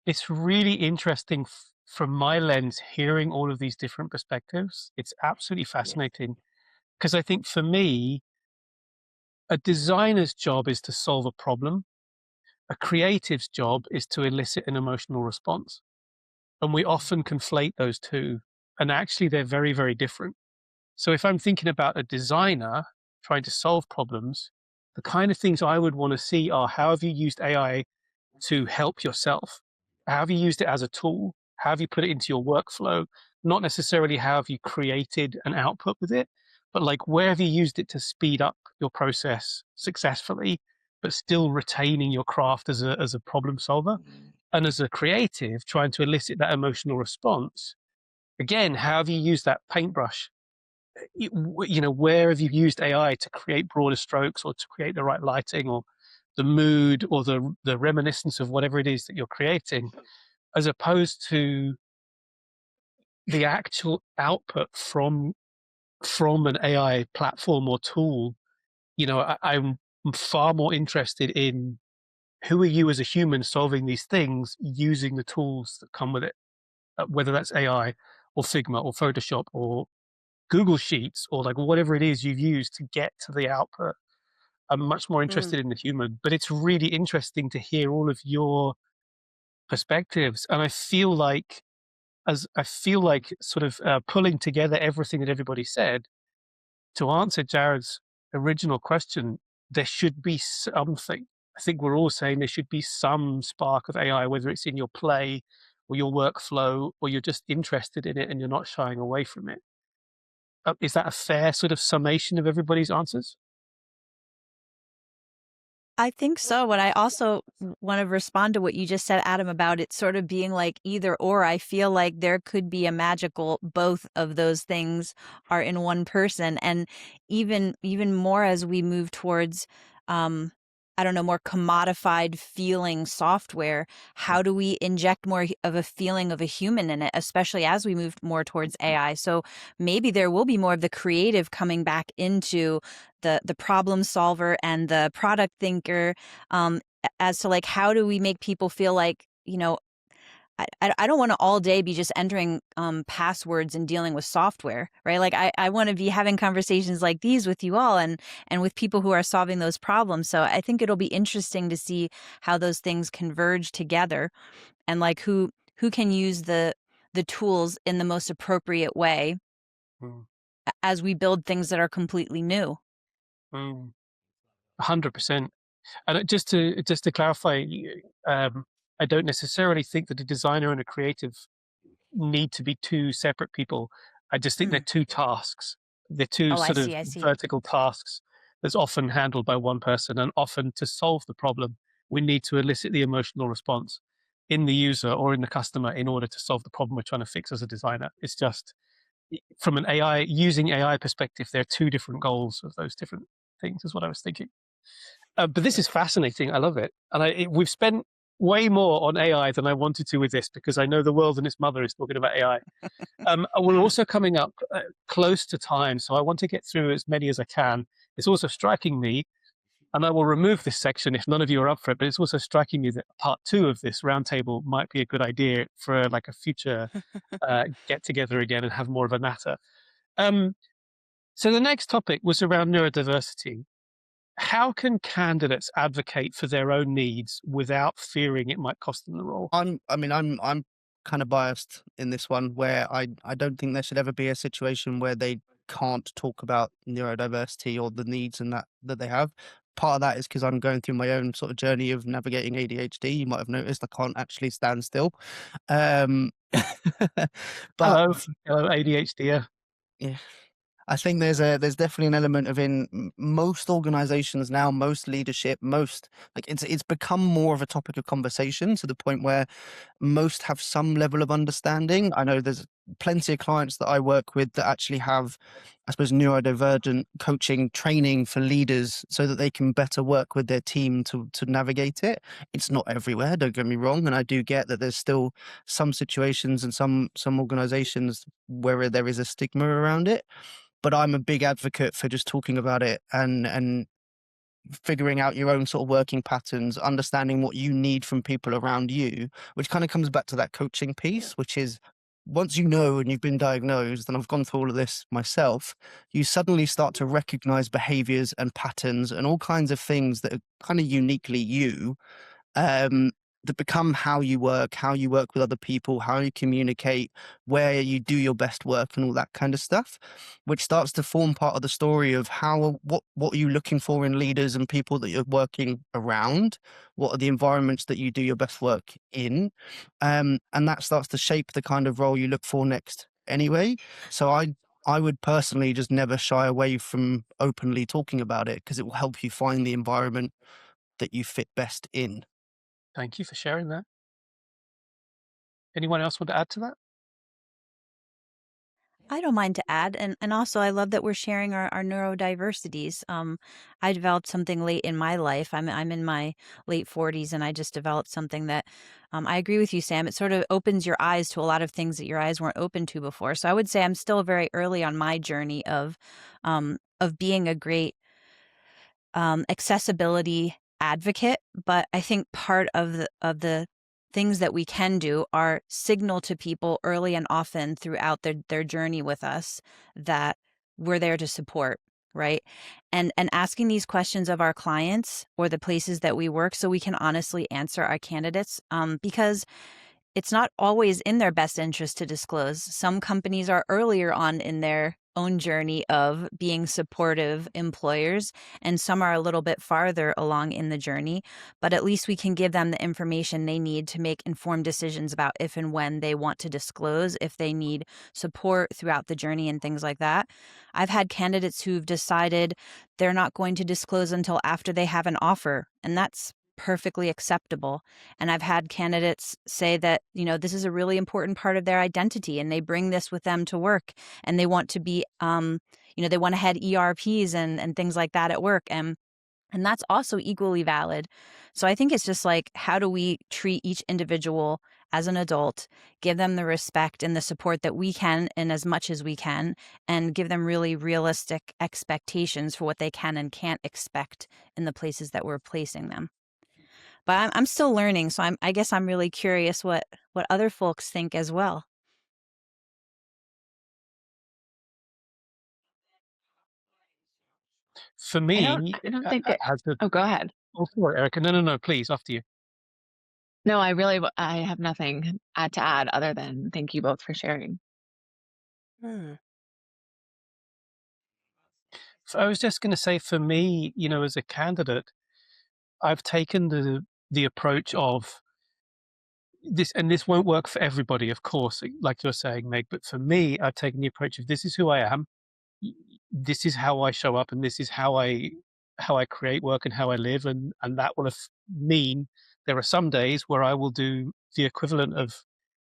It's really interesting from my lens, hearing all of these different perspectives. It's absolutely fascinating because I think for me, a designer's job is to solve a problem. A creative's job is to elicit an emotional response. And we often conflate those two. And actually, they're very, very different. So if I'm thinking about a designer trying to solve problems, the kind of things I would want to see are, how have you used AI to help yourself? How have you used it as a tool? How have you put it into your workflow? Not necessarily how have you created an output with it, but like, where have you used it to speed up your process successfully? but still retaining your craft as a problem solver. And as a creative, trying to elicit that emotional response. Again, how have you used that paintbrush? Where have you used AI to create broader strokes, or to create the right lighting, or the mood, or the reminiscence of whatever it is that you're creating, as opposed to the actual output from an AI platform or tool? I'm far more interested in who are you as a human solving these things using the tools that come with it, whether that's AI or Figma or Photoshop or Google Sheets, or like whatever it is you've used to get to the output. I'm much more interested in the human, but it's really interesting to hear all of your perspectives. And I feel like sort of pulling together everything that everybody said to answer Jared's original question, there should be something. I think we're all saying there should be some spark of AI, whether it's in your play or your workflow, or you're just interested in it and you're not shying away from it. Is that a fair sort of summation of everybody's answers? I think so. But I also want to respond to what you just said, Adam, about it sort of being like either or. I feel like there could be a magical both of those things are in one person. And even more as we move towards I don't know, more commodified feeling software, how do we inject more of a feeling of a human in it, especially as we move more towards AI? So maybe there will be more of the creative coming back into the problem solver and the product thinker, as to like, how do we make people feel like, I don't want to all day be just entering passwords and dealing with software, right? Like I want to be having conversations like these with you all and with people who are solving those problems. So I think it'll be interesting to see how those things converge together, and like who can use the tools in the most appropriate way Mm. as we build things that are completely new. 100%. And just to clarify, I don't necessarily think that a designer and a creative need to be two separate people. I just think they're two tasks. They're two Oh, I sort of see. I see. vertical tasks that's often handled by one person, and often to solve the problem, we need to elicit the emotional response in the user or in the customer in order to solve the problem we're trying to fix as a designer. It's just from an using AI perspective, there are two different goals of those different things, is what I was thinking. But this is fascinating. I love it. And we've spent way more on AI than I wanted to with this, because I know the world and its mother is talking about AI. We're also coming up close to time, so I want to get through as many as I can. It's also striking me, and I will remove this section if none of you are up for it, but it's also striking me that part 2 of this roundtable might be a good idea for like a future get together again and have more of a natter. So the next topic was around neurodiversity. How can candidates advocate for their own needs without fearing it might cost them the role? I'm kind of biased in this one, where I don't think there should ever be a situation where they can't talk about neurodiversity or the needs and that they have. Part of that is because I'm going through my own sort of journey of navigating ADHD. You might have noticed I can't actually stand still. But Hello, ADHD. yeah, I think there's definitely an element of most organizations now, most leadership, most like it's become more of a topic of conversation to the point where most have some level of understanding. I know there's plenty of clients that I work with that actually have, I suppose, neurodivergent coaching training for leaders so that they can better work with their team to navigate it. It's not everywhere, don't get me wrong, and I do get that there's still some situations and some organizations where there is a stigma around it. But I'm a big advocate for just talking about it and figuring out your own sort of working patterns, understanding what you need from people around you, which kind of comes back to that coaching piece, which is once you know and you've been diagnosed, and I've gone through all of this myself, you suddenly start to recognize behaviors and patterns and all kinds of things that are kind of uniquely you, that become how you work with other people, how you communicate, where you do your best work and all that kind of stuff, which starts to form part of the story of what are you looking for in leaders and people that you're working around, what are the environments that you do your best work in, and that starts to shape the kind of role you look for next anyway. So I would personally just never shy away from openly talking about it, because it will help you find the environment that you fit best in. Thank you for sharing that. Anyone else want to add to that? I don't mind to add, and also I love that we're sharing our neurodiversities. I developed something late in my life. I'm in my late 40s, and I just developed something that I agree with you, Sam. It sort of opens your eyes to a lot of things that your eyes weren't open to before. So I would say I'm still very early on my journey of being a great accessibility advocate, but I think part of the things that we can do are signal to people early and often throughout their journey with us that we're there to support, right? And asking these questions of our clients or the places that we work so we can honestly answer our candidates, because it's not always in their best interest to disclose. Some companies are earlier on in their own journey of being supportive employers, and some are a little bit farther along in the journey. But at least we can give them the information they need to make informed decisions about if and when they want to disclose, if they need support throughout the journey and things like that. I've had candidates who've decided they're not going to disclose until after they have an offer, and that's perfectly acceptable. And I've had candidates say that, this is a really important part of their identity and they bring this with them to work and they want to be, they want to head ERPs and things like that at work. And that's also equally valid. So I think it's just like, how do we treat each individual as an adult, give them the respect and the support that we can and as much as we can, and give them really realistic expectations for what they can and can't expect in the places that we're placing them. But I'm still learning, so I guess I'm really curious what other folks think as well. For I don't me, I don't think it has the Oh, go ahead. oh, sorry, Erica. No, please, after you. No, I have nothing to add other than thank you both for sharing. Hmm. I was just going to say, for me, as a candidate, I've taken the approach of this, and this won't work for everybody, of course, like you're saying, Meg. But for me, I've taken the approach of this is who I am, this is how I show up, and this is how I create work and how I live, and that will mean there are some days where I will do the equivalent of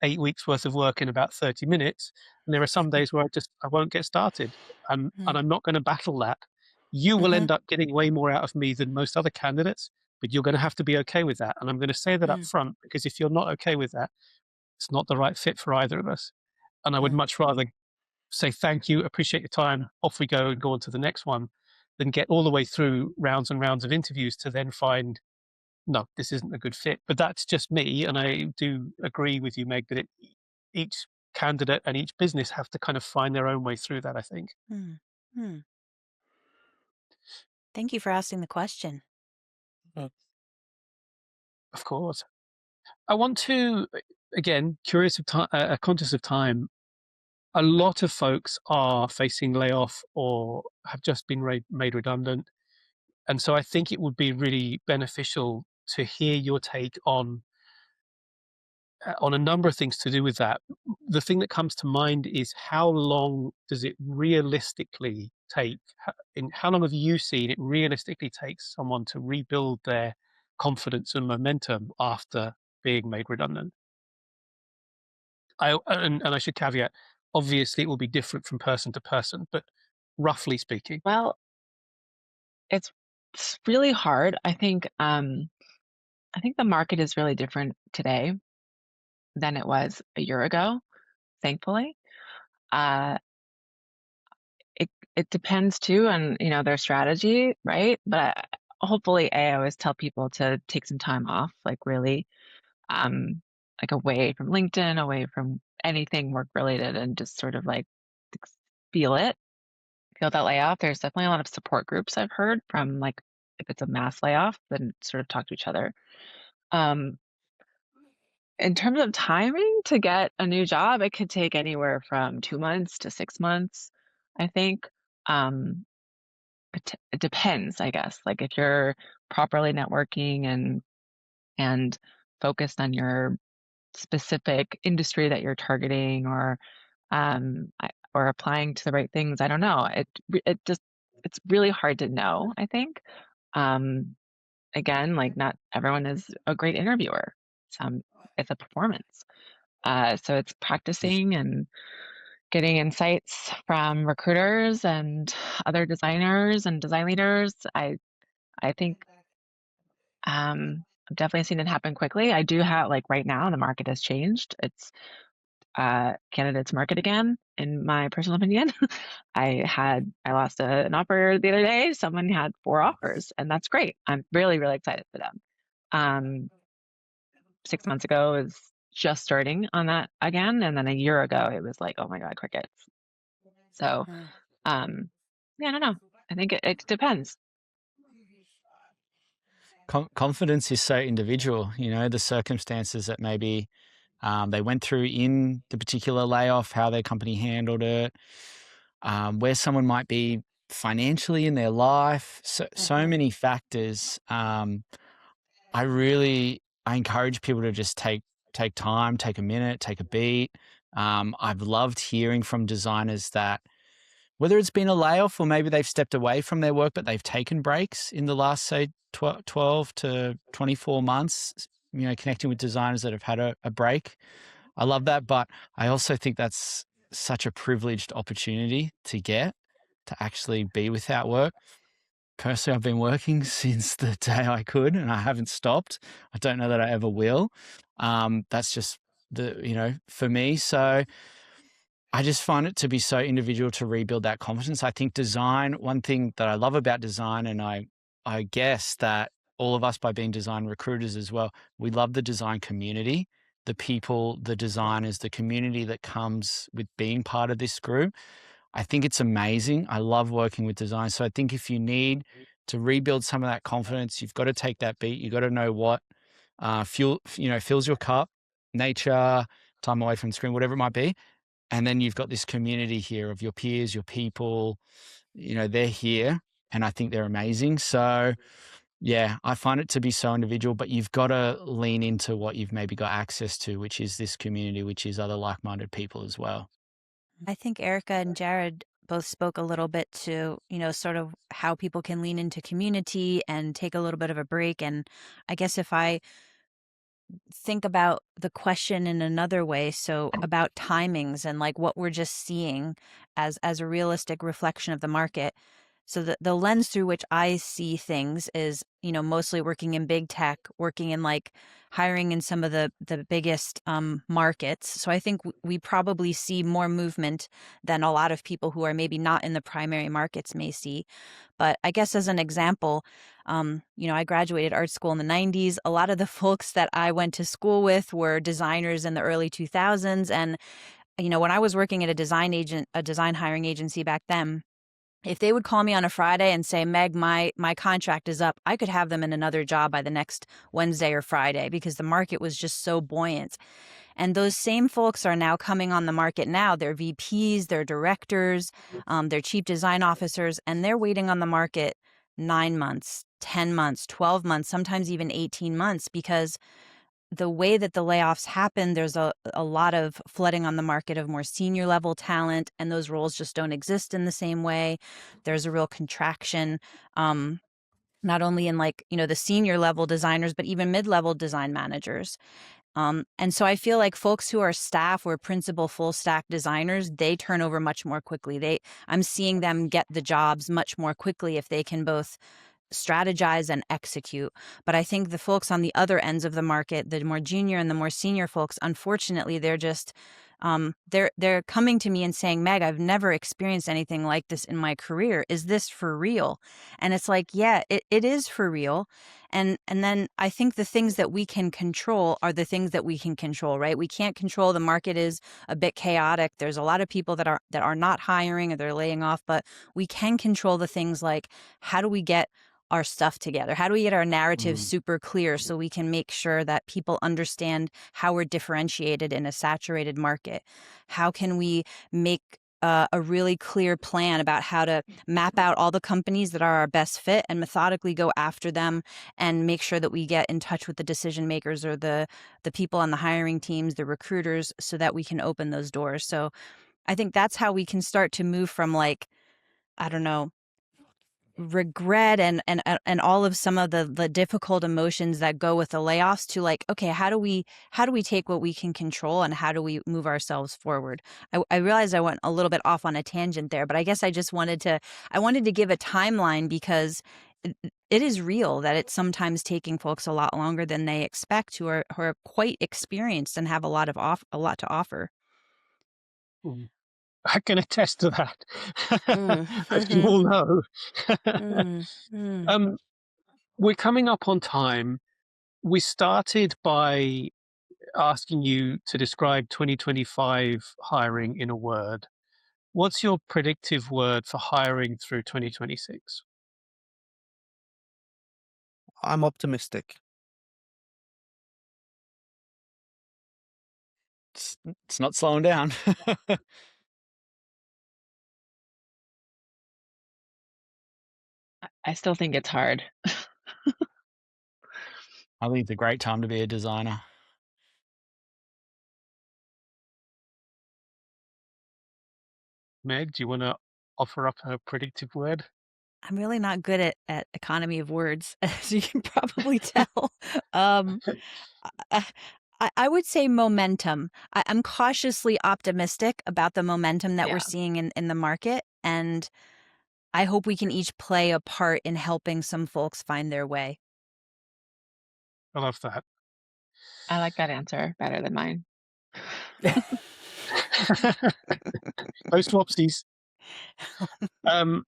8 weeks worth of work in about 30 minutes, and there are some days where I won't get started, and I'm not going to battle that. You will Mm-hmm. end up getting way more out of me than most other candidates, but you're going to have to be okay with that, and I'm going to say that up front, because if you're not okay with that, it's not the right fit for either of us. And I would much rather say thank you, appreciate your time, off we go and go on to the next one, than get all the way through rounds and rounds of interviews to then find, no, this isn't a good fit. But that's just me. And I do agree with you, Meg, that each candidate and each business have to kind of find their own way through that, I think. Hmm. Thank you for asking the question. Of course. I want to, again, curious of time, conscious of time, a lot of folks are facing layoff or have just been made redundant. And so I think it would be really beneficial to hear your take on a number of things to do with that. The thing that comes to mind is, how long does it realistically take? How long have you seen it realistically takes someone to rebuild their confidence and momentum after being made redundant? And I should caveat, obviously it will be different from person to person, but roughly speaking. Well, it's really hard. I think the market is really different today than it was a year ago, thankfully. Uh, it depends too on, their strategy, right? But hopefully, I always tell people to take some time off, like really, like away from LinkedIn, away from anything work related, and just sort of like feel that layoff. There's definitely a lot of support groups I've heard from, like, if it's a mass layoff, then sort of talk to each other. Um, in terms of timing to get a new job, it could take anywhere from 2 months to 6 months, I think. It depends, I guess. Like, if you're properly networking and focused on your specific industry that you're targeting, or or applying to the right things. I don't know. It's really hard to know, I think. again, like not everyone is a great interviewer. It's a performance. So it's practicing and getting insights from recruiters and other designers and design leaders. I think I've definitely seen it happen quickly. I do have, like, right now the market has changed. It's candidates market again, in my personal opinion. I lost an offer the other day. Someone had 4 offers, and that's great. I'm really, really excited for them. 6 months ago is just starting on that again, and then a year ago it was like, oh my God, crickets. So yeah, I don't know. I think it depends. Confidence is so individual, the circumstances that maybe they went through in the particular layoff, how their company handled it, where someone might be financially in their life, so many factors. I encourage people to just take time, take a minute, take a beat. I've loved hearing from designers that whether it's been a layoff or maybe they've stepped away from their work, but they've taken breaks in the last, say, 12 to 24 months, connecting with designers that have had a break. I love that. But I also think that's such a privileged opportunity to get to actually be without work. Personally, I've been working since the day I could, and I haven't stopped. I don't know that I ever will. That's just for me. So I just find it to be so individual to rebuild that confidence. I think design, one thing that I love about design, and I guess that all of us, by being design recruiters as well, we love the design community, the people, the designers, the community that comes with being part of this group. I think it's amazing. I love working with design. So I think if you need to rebuild some of that confidence, you've got to take that beat. You've got to know what fills your cup, nature, time away from the screen, whatever it might be. And then you've got this community here of your peers, your people, they're here, and I think they're amazing. So yeah, I find it to be so individual, but you've got to lean into what you've maybe got access to, which is this community, which is other like-minded people as well. I think Erica and Jared both spoke a little bit to, sort of how people can lean into community and take a little bit of a break. And I guess if I think about the question in another way, so about timings and like what we're just seeing as a realistic reflection of the market. So the lens through which I see things is, mostly working in big tech, working in like hiring in some of the biggest markets. So I think we probably see more movement than a lot of people who are maybe not in the primary markets may see. But I guess as an example, I graduated art school in the 90s. A lot of the folks that I went to school with were designers in the early 2000s. And, when I was working at a design hiring agency back then, if they would call me on a Friday and say, Meg, my contract is up, I could have them in another job by the next Wednesday or Friday because the market was just so buoyant. And those same folks are now coming on the market now. They're VPs, they're directors, they're chief design officers, and they're waiting on the market 9 months, 10 months, 12 months, sometimes even 18 months, because the way that the layoffs happen, there's a lot of flooding on the market of more senior level talent, and those roles just don't exist in the same way. There's a real contraction, not only in like, the senior level designers, but even mid-level design managers. And so I feel like folks who are staff or principal full stack designers, they turn over much more quickly. I'm seeing them get the jobs much more quickly if they can both strategize and execute. But I think the folks on the other ends of the market, the more junior and the more senior folks, unfortunately, they're just they're coming to me and saying, Meg, I've never experienced anything like this in my career. Is this for real? And it's like, yeah, it is for real. And then I think the things that we can control are the things that we can control, right? We can't control the market is a bit chaotic. There's a lot of people that are not hiring or they're laying off, but we can control the things like how do we get our stuff together? How do we get our narrative super clear so we can make sure that people understand how we're differentiated in a saturated market? How can we make a really clear plan about how to map out all the companies that are our best fit and methodically go after them and make sure that we get in touch with the decision makers or the people on the hiring teams, the recruiters, so that we can open those doors. So I think that's how we can start to move from like, I don't know, regret and all of some of the difficult emotions that go with the layoffs to like, okay, how do we take what we can control and how do we move ourselves forward? I realized I went a little bit off on a tangent there, but I guess I wanted to give a timeline because it is real that it's sometimes taking folks a lot longer than they expect who are quite experienced and have a lot to offer. Mm. I can attest to that, as you Mhm. all know. Mm. We're coming up on time. We started by asking you to describe 2025 hiring in a word. What's your predictive word for hiring through 2026? I'm optimistic. It's not slowing down. I still think it's hard. I think it's a great time to be a designer. Meg, do you want to offer up a predictive word? I'm really not good at economy of words, as you can probably tell. Um, I, I would say momentum. I'm cautiously optimistic about the momentum that we're Yeah. seeing in the market, and I hope we can each play a part in helping some folks find their way. I love that. I like that answer better than mine. Post whoopsies. I'm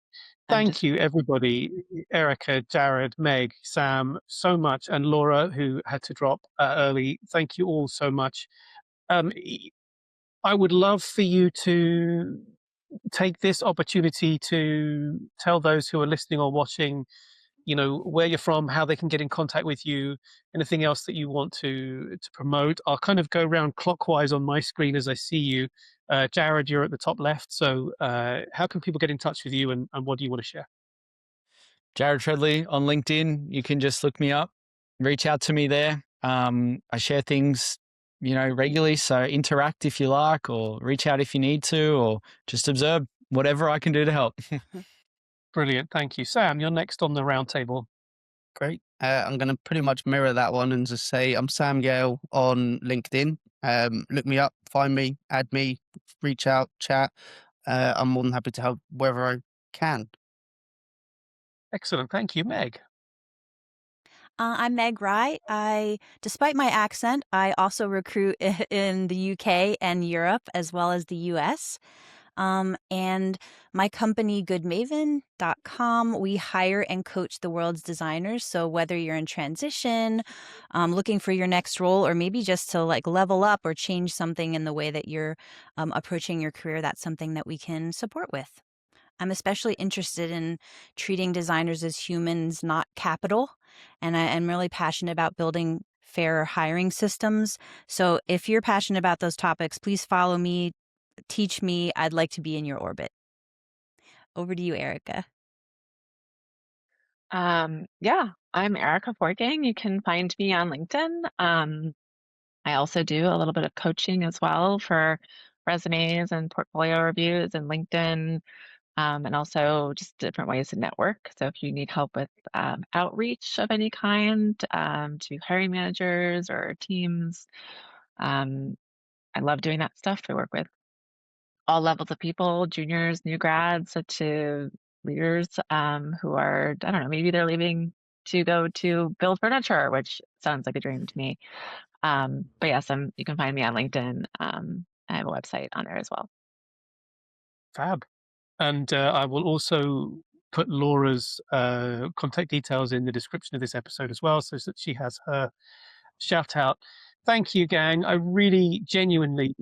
Thank just you, everybody. Erica, Jared, Meg, Sam, so much, and Laura, who had to drop early. Thank you all so much. I would love for you to take this opportunity to tell those who are listening or watching, where you're from, how they can get in contact with you, anything else that you want to promote. I'll kind of go around clockwise on my screen as I see you. Jared, you're at the top left. So how can people get in touch with you and what do you want to share? Jared Tredly on LinkedIn. You can just look me up, reach out to me there. I share things, regularly. So interact if you like, or reach out if you need to, or just observe whatever I can do to help. Brilliant. Thank you. Sam, you're next on the roundtable. Great. I'm going to pretty much mirror that one and just say I'm Sam Gale on LinkedIn. Look me up, find me, add me, reach out, chat. I'm more than happy to help wherever I can. Excellent. Thank you, Meg. I'm Meg Rye. Despite my accent, I also recruit in the UK and Europe as well as the US. And my company, goodmaven.com, we hire and coach the world's designers. So whether you're in transition, looking for your next role, or maybe just to like level up or change something in the way that you're approaching your career, that's something that we can support with. I'm especially interested in treating designers as humans, not capital. And I'm really passionate about building fair hiring systems. So if you're passionate about those topics, please follow me, teach me. I'd like to be in your orbit. Over to you, Erica. Yeah, I'm Erica Fortgang. You can find me on LinkedIn. I also do a little bit of coaching as well for resumes and portfolio reviews and LinkedIn, and also just different ways to network. So if you need help with outreach of any kind to hiring managers or teams, I love doing that stuff. I work with all levels of people, juniors, new grads, to leaders who are, I don't know, maybe they're leaving to go to build furniture, which sounds like a dream to me. But yes, you can find me on LinkedIn. I have a website on there as well. Fab. And I will also put Laura's contact details in the description of this episode as well, so that she has her shout out. Thank you, gang. I really genuinely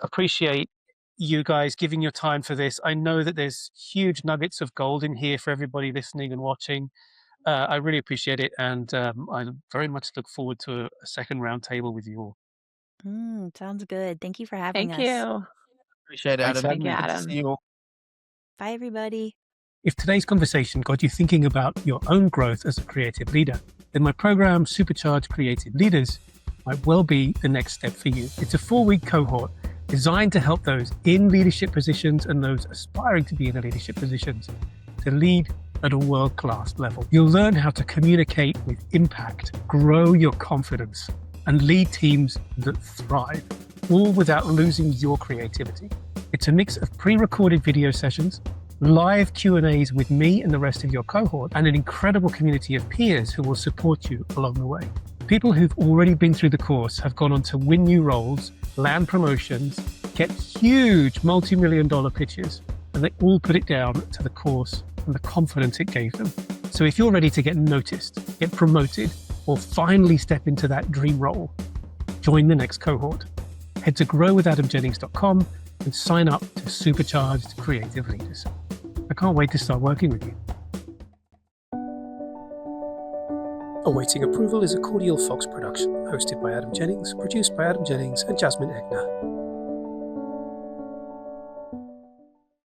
appreciate you guys giving your time for this. I know that there's huge nuggets of gold in here for everybody listening and watching. I really appreciate it, and I very much look forward to a second roundtable with you all. Sounds good. Thank you for having Thank us. you. Appreciate it, Thanks for Adam. Thank you, Good to Adam. see you all. Bye, everybody. If today's conversation got you thinking about your own growth as a creative leader, then my program, Supercharge Creative Leaders, might well be the next step for you. It's a 4-week cohort designed to help those in leadership positions and those aspiring to be in the leadership positions to lead at a world-class level. You'll learn how to communicate with impact, grow your confidence, and lead teams that thrive, all without losing your creativity. It's a mix of pre-recorded video sessions, live Q&As with me and the rest of your cohort, and an incredible community of peers who will support you along the way. People who've already been through the course have gone on to win new roles, land promotions, get huge multi-million-dollar pitches, and they all put it down to the course and the confidence it gave them. So if you're ready to get noticed, get promoted, or finally step into that dream role, join the next cohort. Head to growwithadamjennings.com and sign up to Supercharged Creative Leaders. I can't wait to start working with you. Awaiting Approval is a Cordial Fox production, hosted by Adam Jennings, produced by Adam Jennings and Jasmine Egner.